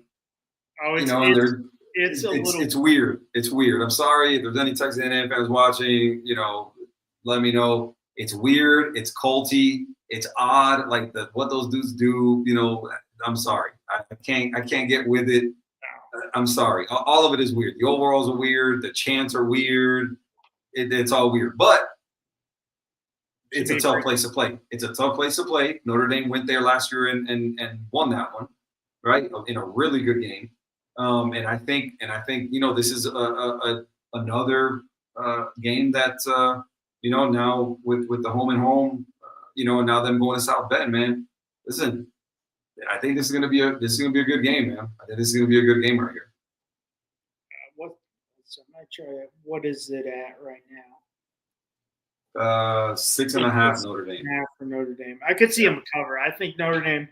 it's weird. It's weird. I'm sorry if there's any Texas A&M fans watching. Let me know. It's weird. It's culty. It's odd. Like what those dudes do. I'm sorry. I can't get with it. I'm sorry. All of it is weird. The overalls are weird. The chants are weird. It's all weird. But it's a tough place to play. It's a tough place to play. Notre Dame went there last year and won that one, right? In a really good game. And I think this is another game that now with the home and home, now them going to South Bend, man. Listen. I think this is gonna be a good game, man. I think this is gonna be a good game right here. What is it at right now? 6.5 Notre Dame. For Notre Dame. I could see them cover. I think Notre Dame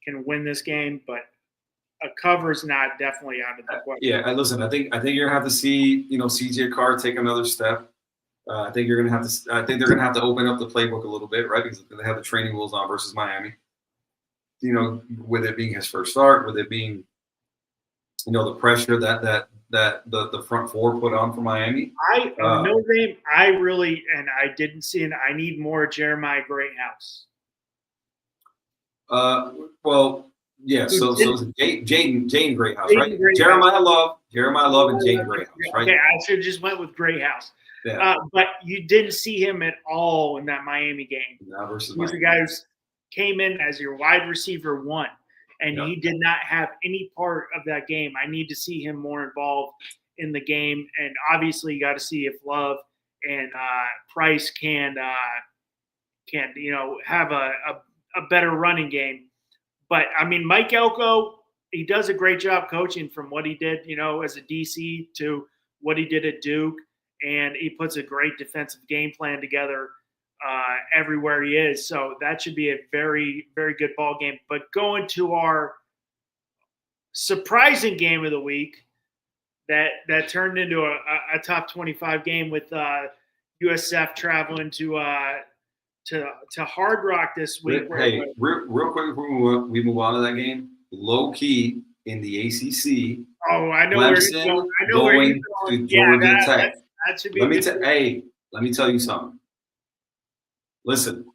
can win this game, but a cover is not definitely out of the question. Yeah, listen. I think you're gonna have to see CJ Carr take another step. I think you're gonna have to. I think they're gonna have to open up the playbook a little bit, right? Because they have the training wheels on versus Miami. With it being his first start, with it being, the pressure that the front four put on for Miami. Notre Dame, I didn't see it. I need more Jeremiah Greathouse. Well, yeah. So Jaden Greathouse, right? Jeremiah Love, and Jaden Greathouse, right? Okay, I should have just went with Greathouse. Yeah. But you didn't see him at all in that Miami game. Not versus He was Miami. the guy who came in as your wide receiver one, and he did not have any part of that game. I need to see him more involved in the game, and obviously you got to see if Love and Price can have a better running game. But I mean, Mike Elko, he does a great job coaching from what he did, as a DC to what he did at Duke, and he puts a great defensive game plan together everywhere he is. So that should be a very, very good ball game. But going to our surprising game of the week that turned into a top 25 game with USF traveling to Hard Rock this week. Hey, real quick before we move on to that game, low key in the ACC. Oh, I know Clemson where you're going to Georgia Tech. That should be. Let me tell you something. Listen,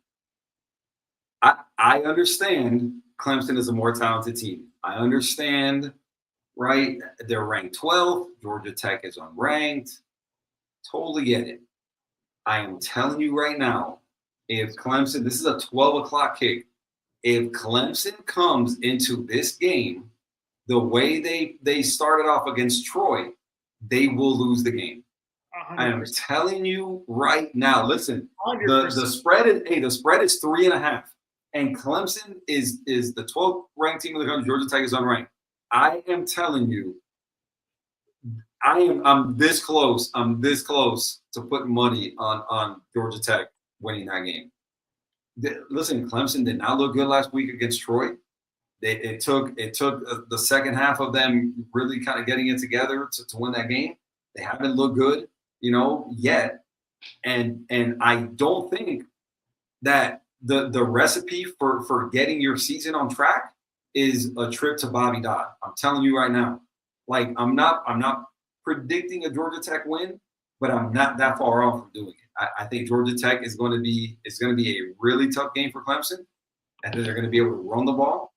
I understand Clemson is a more talented team. I understand, right? They're ranked 12th. Georgia Tech is unranked. Totally get it. I am telling you right now, if Clemson, this is a 12 o'clock kick. If Clemson comes into this game the way they started off against Troy, they will lose the game. 100%. I am telling you right now. Listen, the spread is 3.5, and Clemson is the 12th ranked team in the country. Georgia Tech is unranked. I am telling you, I'm this close. I'm this close to putting money on Georgia Tech winning that game. Listen, Clemson did not look good last week against Troy. It took the second half of them really kind of getting it together to win that game. They haven't looked good, yet. And I don't think that the recipe for getting your season on track is a trip to Bobby Dodd. I'm telling you right now. Like I'm not predicting a Georgia Tech win, but I'm not that far off from doing it. I think Georgia Tech is going to be a really tough game for Clemson. I think they're going to be able to run the ball,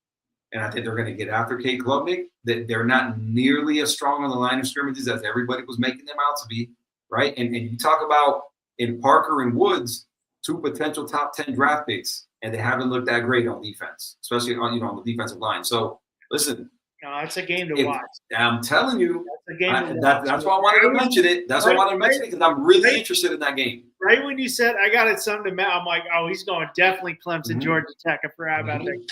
and I think they're going to get after Kate Klubnik. That they're not nearly as strong on the line of scrimmages as everybody was making them out to be, right? And you talk about in Parker and Woods, 2 potential top 10 draft picks, and they haven't looked that great on defense, especially on the defensive line. So listen, No, it's a game to If, watch. I'm telling you, That's a game to watch. that's why I wanted to mention it. That's why I wanted to mention it because I'm really interested in that game. Right when you said I got it something to Matt, I'm like, oh, he's going definitely Clemson, Mhm. Georgia Tech. I forgot about that.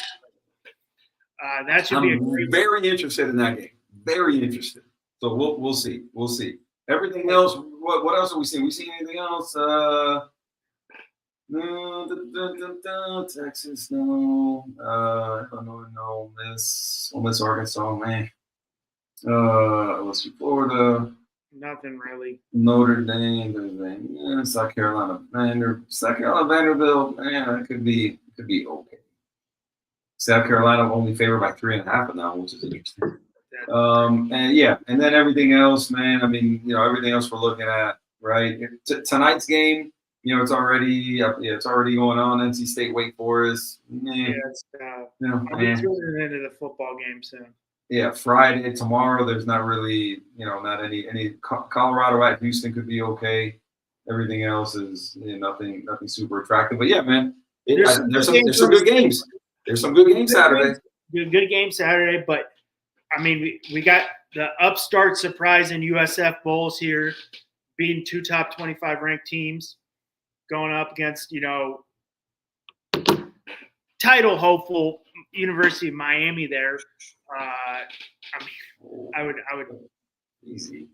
That should I'm be a great very interested in that game. Very interested. So we'll see. We'll see. Everything else. What else have we seen? We seen anything else? No, Texas, no. No. Miss Arkansas, man. Let's see, Florida. Nothing really. Notre Dame, South Carolina, Vanderbilt. Man, that could be okay. South Carolina only favored by 3.5 now, which is interesting. And then everything else, man. I mean, everything else we're looking at, right? Tonight's game, it's already going on. NC State, Wake Forest. I'll be tuning into the football game soon. Yeah, Friday, tomorrow. There's not really, not any. Colorado at Houston could be okay. Everything else is nothing super attractive. But yeah, man, there's some good games. There's some good games Saturday. Good game Saturday, but I mean, we got the upstart surprise in USF Bowls here, beating 2 top 25 ranked teams, going up against title hopeful University of Miami there. I would easy.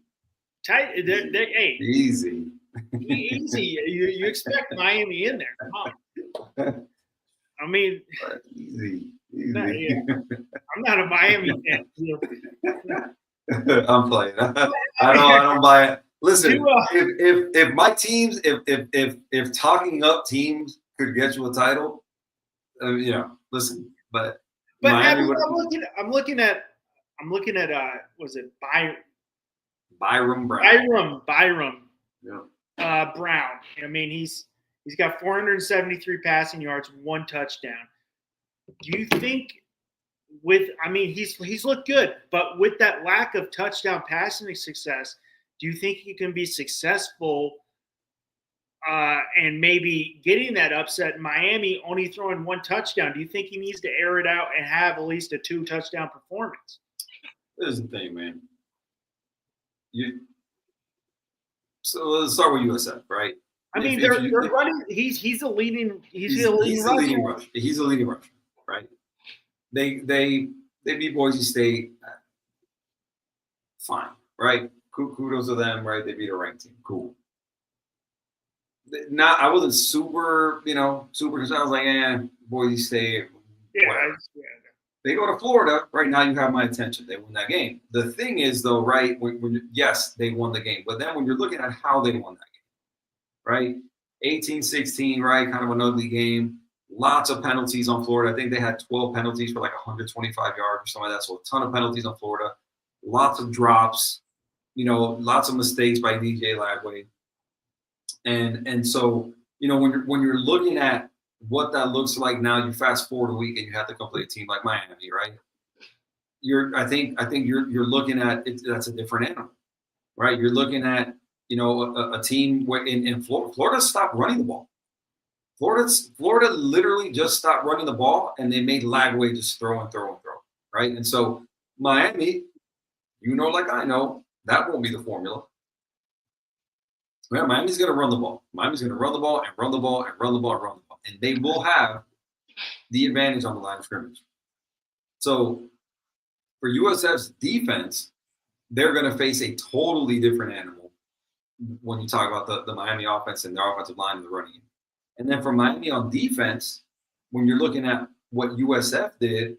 Hey, easy. Easy. You expect Miami in there? Come on. I mean, easy. I'm not a Miami fan. I'm playing. I don't buy it. Listen, if my teams, if talking up teams could get you a title, listen, but Miami I'm looking at was it Byram Brown? Byram. Yeah. Brown. I mean, he's got 473 passing yards, 1 touchdown. Do you think he's looked good, but with that lack of touchdown passing success, do you think he can be successful and maybe getting that upset in Miami, only throwing 1 touchdown? Do you think he needs to air it out and have at least a 2 touchdown performance? Here's the thing, man. So let's start with USF, right? I mean, they're running. He's a leading. He's a leading rusher. He's a leading rusher, right? They beat Boise State. Fine, right? Kudos to them, right? They beat a ranked team. Cool. I wasn't super because I was like, Boise State. Yeah. They go to Florida. Right now, you have my attention. They win that game. The thing is, though, right? Yes, they won the game, but then when you're looking at how they won that game, right? 18-16, right? Kind of an ugly game. Lots of penalties on Florida. I think they had 12 penalties for like 125 yards or something like that. So a ton of penalties on Florida. Lots of drops. Lots of mistakes by DJ Lagway. And so when you're looking at what that looks like now, you fast forward a week and you have to complete a team like Miami, right? I think you're looking at it. That's a different animal, right? You're looking at a team where in Florida stopped running the ball. Florida literally just stopped running the ball, and they made Lagway just throw and throw and throw, right? And so Miami, like I know, that won't be the formula. Well, Miami's going to run the ball. Miami's going to run the ball and run the ball and run the ball and run the ball. And they will have the advantage on the line of scrimmage. So for USF's defense, they're going to face a totally different animal when you talk about the Miami offense and their offensive line and the running game. And then for Miami on defense, when you're looking at what USF did,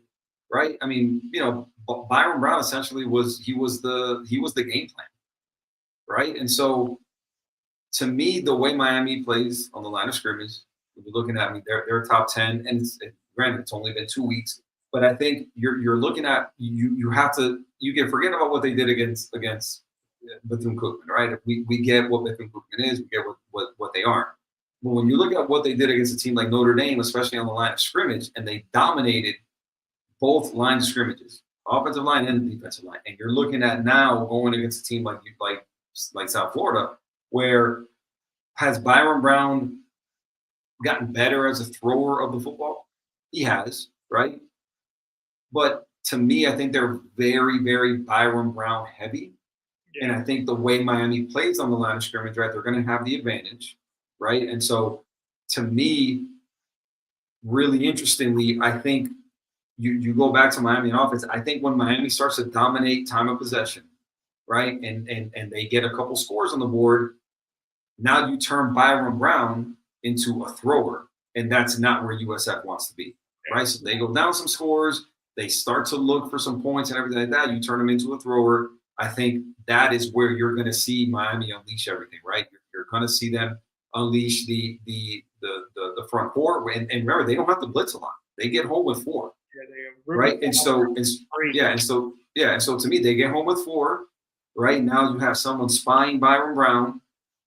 right? I mean, Byron Brown essentially was the game plan, right? And so to me, the way Miami plays on the line of scrimmage, when you're looking at they're top 10, and granted, it's only been 2 weeks, but I think you're looking at you can forget about what they did against Bethune-Cookman, right? We get what Bethune-Cookman is, we get what they are. But when you look at what they did against a team like Notre Dame, especially on the line of scrimmage, and they dominated both lines of scrimmages, offensive line and defensive line, and you're looking at now going against a team like South Florida, where has Byron Brown gotten better as a thrower of the football? He has, right? But to me, I think they're very, very Byron Brown heavy. Yeah. And I think the way Miami plays on the line of scrimmage, right, they're going to have the advantage, right? And so, to me, really interestingly, I think you go back to Miami in offense. I think when Miami starts to dominate time of possession, right, and they get a couple scores on the board, now you turn Byron Brown into a thrower, and that's not where USF wants to be, right? So they go down some scores, they start to look for some points and everything like that. You turn them into a thrower. I think that is where you're going to see Miami unleash everything, right? You're going to see them unleash the front four, and remember, they don't have to blitz a lot. They get home with 4, right? And so to me, they get home with 4. Right now, you have someone spying Byron Brown,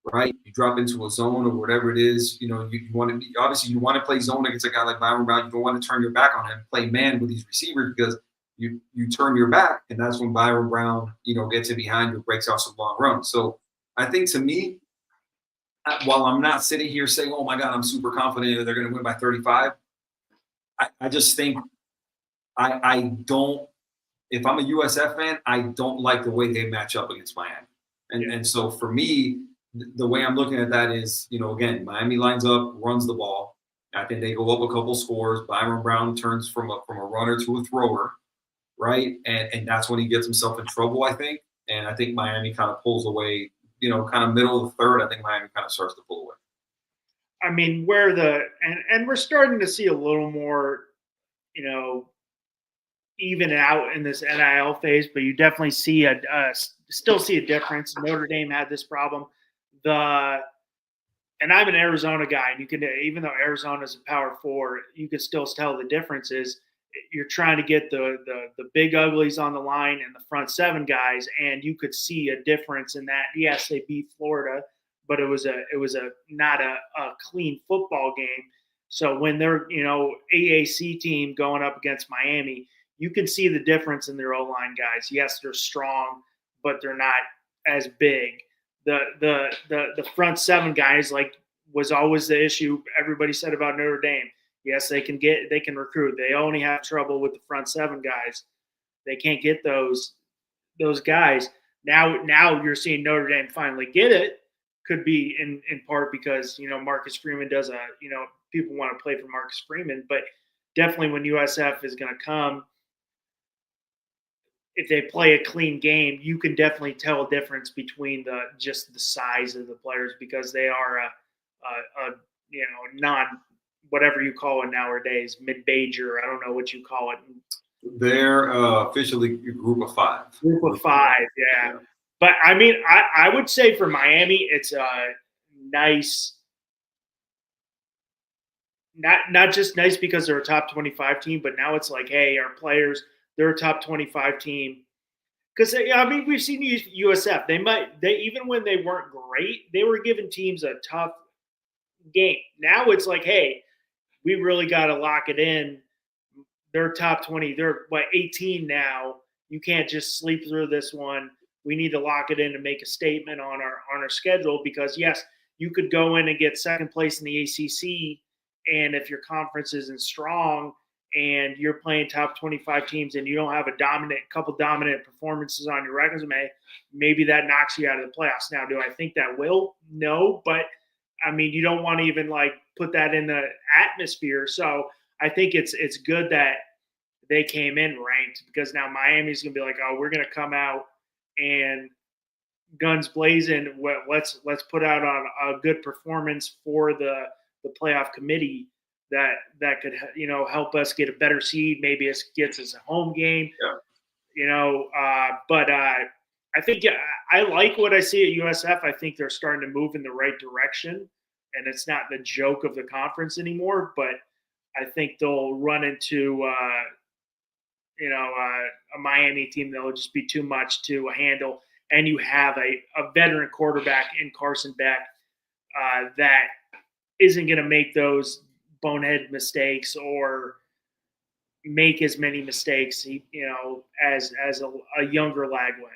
right? You drop into a zone or whatever it is. You want to be, obviously you want to play zone against a guy like Byron Brown. You don't want to turn your back on him, play man with these receivers, because you turn your back, and that's when Byron Brown, gets in behind you, breaks off some long runs. So I think, to me, while I'm not sitting here saying, oh my God, I'm super confident that they're going to win by 35, I just think I don't. If I'm a USF fan, I don't like the way they match up against Miami. And so for me, the way I'm looking at that is, again, Miami lines up, runs the ball. I think they go up a couple scores. Byron Brown turns from a runner to a thrower, right? And that's when he gets himself in trouble, I think. And I think Miami kind of pulls away, kind of middle of the third. I think Miami kind of starts to pull away. I mean, and we're starting to see a little more, even out in this NIL phase, but you definitely see still see a difference. Notre Dame had this problem. And I'm an Arizona guy, and you can, even though Arizona is a Power 4, you can still tell the difference is you're trying to get the big uglies on the line and the front 7 guys, and you could see a difference in that. Yes, they beat Florida, but it was not a clean football game. So when they're AAC team going up against Miami, you can see the difference in their O-line guys. Yes, they're strong, but they're not as big. The front 7 guys, like, was always the issue everybody said about Notre Dame. Yes, they can recruit. They only have trouble with the front 7 guys. They can't get those guys. Now you're seeing Notre Dame finally get it. Could be in part because Marcus Freeman does people want to play for Marcus Freeman, but definitely when USF is going to come, if they play a clean game, you can definitely tell a difference between just the size of the players, because they are a non whatever you call it nowadays, mid-major. I don't know what you call it. They're officially Group of 5. Group of 5, yeah. But I mean, I would say for Miami, it's a nice. Not just nice because they're a top 25 team, but now it's like, hey, our players, they're a top 25 team. Because we've seen USF. They even when they weren't great, they were giving teams a tough game. Now it's like, hey, we really got to lock it in. They're top 20. They're 18 now. You can't just sleep through this one. We need to lock it in to make a statement on our schedule, because yes, you could go in and get second place in the ACC, and if your conference isn't strong and you're playing top 25 teams and you don't have couple dominant performances on your resume, maybe that knocks you out of the playoffs. Now, do I think that will? No, but I mean, you don't want to even put that in the atmosphere. So I think it's good that they came in ranked, because now Miami's going to be like, oh, we're going to come out and guns blazing. Let's put out on a good performance for the playoff committee that could help us get a better seed. Maybe it gets us a home game. Yeah. But I think I like what I see at USF. I think they're starting to move in the right direction, and it's not the joke of the conference anymore. But I think they'll run into a Miami team that will just be too much to handle. And you have a veteran quarterback in Carson Beck that isn't going to make those bonehead mistakes or make as many mistakes, as a younger lag would.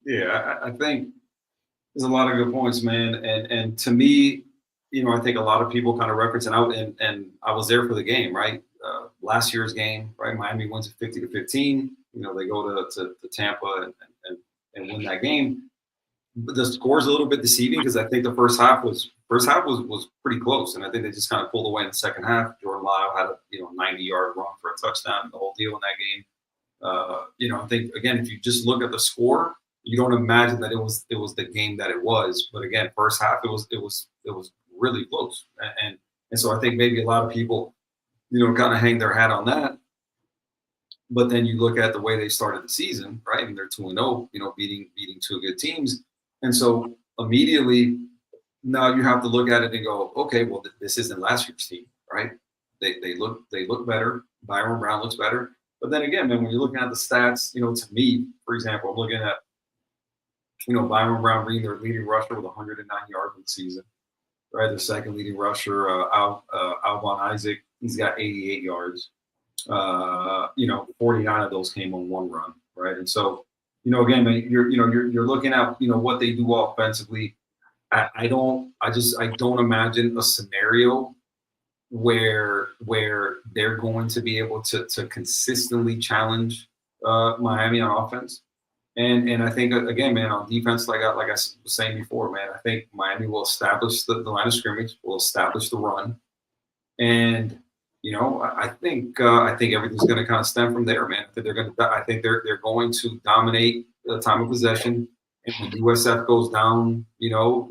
Yeah, I think there's a lot of good points, man. And to me, I think a lot of people kind of reference, and I was there for the game, right? Last year's game, right? Miami wins it 50-15. They go to Tampa and win that game. But the score's a little bit deceiving because I think the first half was pretty close, and I think they just kind of pulled away in the second half. Jordan Lyle had a 90-yard run for a touchdown, the whole deal in that game. I think again, if you just look at the score, you don't imagine that it was the game that it was. But again, first half it was really close, and so I think maybe a lot of people, kind of hang their hat on that. But then you look at the way they started the season, right? And they're 2-0, beating two good teams, and so immediately now you have to look at it and go, okay, well this isn't last year's team, right? They look better. Byron Brown looks better. But then again, man, when you're looking at the stats, to me, for example, I'm looking at, Byron Brown being their leading rusher with 109 yards in the season, right? The second leading rusher, Alvon Isaac, he's got 88 yards. 49 of those came on one run, right? And so, again, man, you're looking at, what they do offensively. I don't imagine a scenario where they're going to be able to consistently challenge Miami on offense. And I think, again, man, on defense, like I was saying before, man, I think Miami will establish the line of scrimmage, will establish the run. And, I think everything's going to kind of stem from there, man. I think they're going to dominate the time of possession. And when USF goes down, they go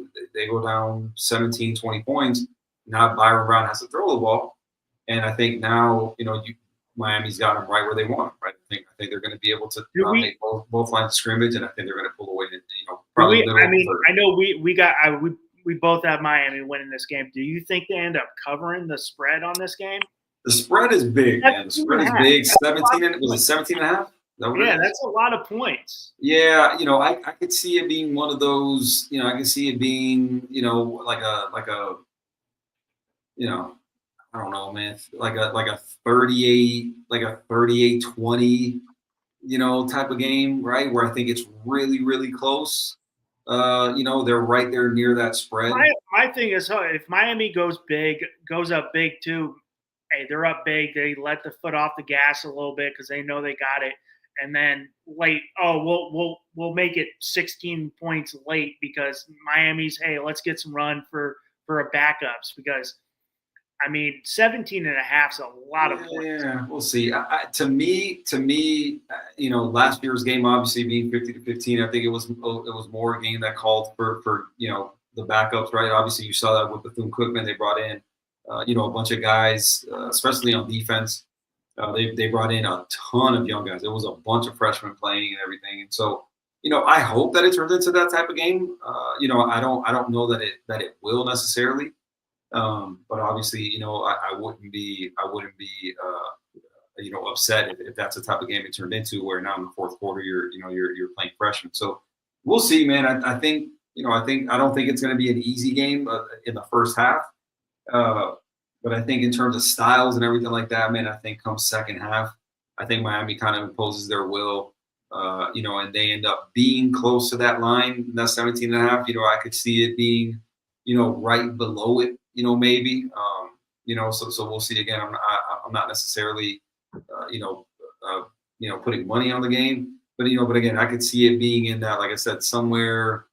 down 17, 20 points. Now Byron Brown has to throw the ball. And I think now, Miami's got them right where they want them, right? I think they're going to be able to dominate both lines of scrimmage, and I think they're going to pull away. Probably. I know we both have Miami winning this game. Do you think they end up covering the spread on this game? The spread is big, man. The spread is big. 17, was it 17 and a half? That's a lot of points. Yeah, I could see it being one of those. I could see it being, like a. I don't know, man, like a 38, 20, type of game, right? Where I think it's really, really close. They're right there near that spread. My thing is, if Miami goes up big too, hey, they're up big. They let the foot off the gas a little bit because they know they got it. And then late, we'll make it 16 points late because Miami's, hey, let's get some run for a backups because, 17 and a half is a lot of points. Yeah, we'll see. To me, last year's game obviously being 50-15, I think it was more a game that called for the backups, right? Obviously, you saw that with Bethune-Cookman. They brought in, a bunch of guys, especially on defense. They brought in a ton of young guys. There was a bunch of freshmen playing and everything, and so I hope that it turns into that type of game. I don't know that it will necessarily. But obviously, I wouldn't be upset if that's the type of game it turned into, where now in the fourth quarter you're playing freshmen. So we'll see, man. I think I don't think it's going to be an easy game in the first half, but I think in terms of styles and everything like that, man, I think come second half, I think Miami kind of imposes their will, and they end up being close to that line, that 17 and a half. I could see it being, right below it. Maybe, so we'll see. Again, I'm not necessarily, putting money on the game, but again, I could see it being in that, like I said, somewhere,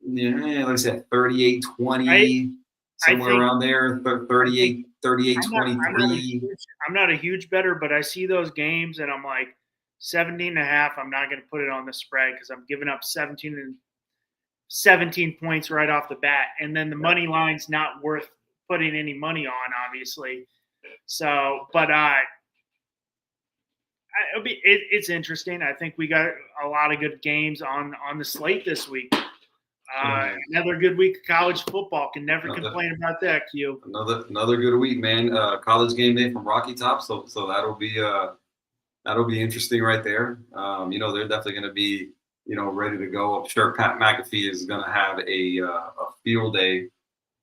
like I said, 38-20, somewhere around there, 38-23. I'm not a huge bettor, but I see those games and I'm like 17 and a half. I'm not going to put it on the spread because I'm giving up 17 points right off the bat. And then the money line's not worth putting any money on, obviously. So, but it's interesting. I think we got a lot of good games on the slate this week. Another good week of college football. Can never complain about that, Q. Another good week, man. College game day from Rocky Top. So that'll be interesting right there. They're definitely going to be, ready to go. I'm sure Pat McAfee is going to have a field day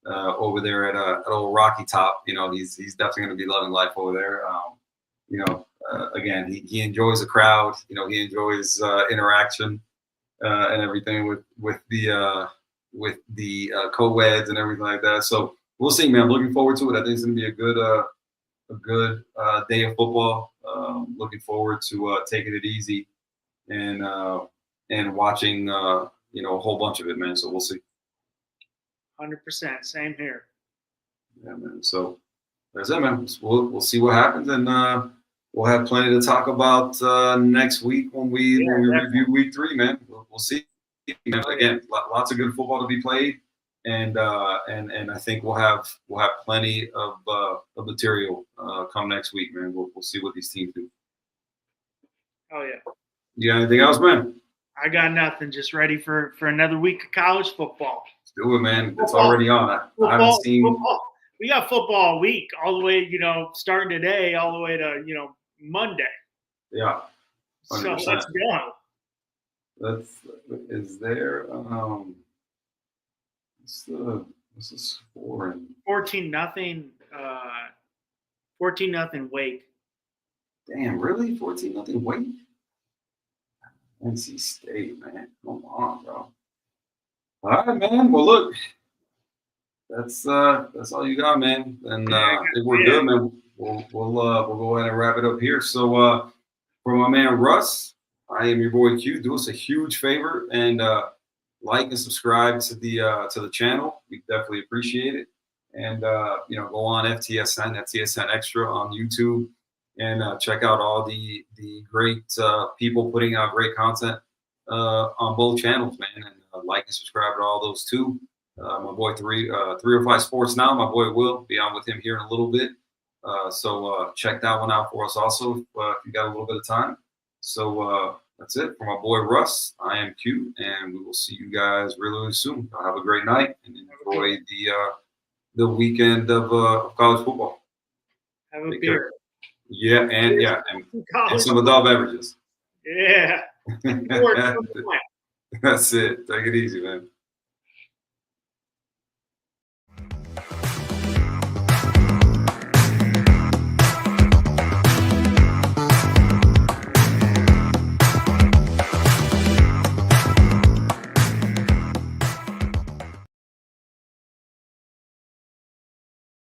over there at old Rocky Top. He's definitely going to be loving life over there. Again, he enjoys the crowd. He enjoys interaction and everything with the co-eds and everything like that. So we'll see, man. I'm looking forward to it. I think it's going to be a good day of football. Looking forward to taking it easy and watching a whole bunch of it, man. So we'll see. 100%. Same here. Yeah, man. So that's it, man. We'll see what happens, and we'll have plenty to talk about next week when we review week 3, man. We'll see. Again, lots of good football to be played, and I think we'll have plenty of material come next week, man. We'll see what these teams do. Oh yeah. You got anything else, man? I got nothing. Just ready for another week of college football. Let's do it, man. It's already on. I haven't seen. Football. We got football week all the way, starting today, all the way to Monday. Yeah. 100%. So let's go. Is there what's the score? 14-0. 14-0 Wake. Damn, really? 14-0 Wake? NC State, man. Come on, bro. All right, man. Well, look, that's all you got, man. And I think we're good, man. We'll go ahead and wrap it up here. So for my man Russ, I am your boy Q. Do us a huge favor and like and subscribe to the channel. We definitely appreciate it. And go on FTSN Extra on YouTube and check out all the great people putting out great content on both channels, man. And like and subscribe to all those too. My boy 305 Sports Now. My boy Will be on with him here in a little bit. So check that one out for us also if you got a little bit of time. So that's it for my boy Russ. I am Q, and we will see you guys really, really soon. Have a great night and enjoy the weekend of college football. Have a beer. Yeah, and some adult beverages. Yeah. That's it. Take it easy, man.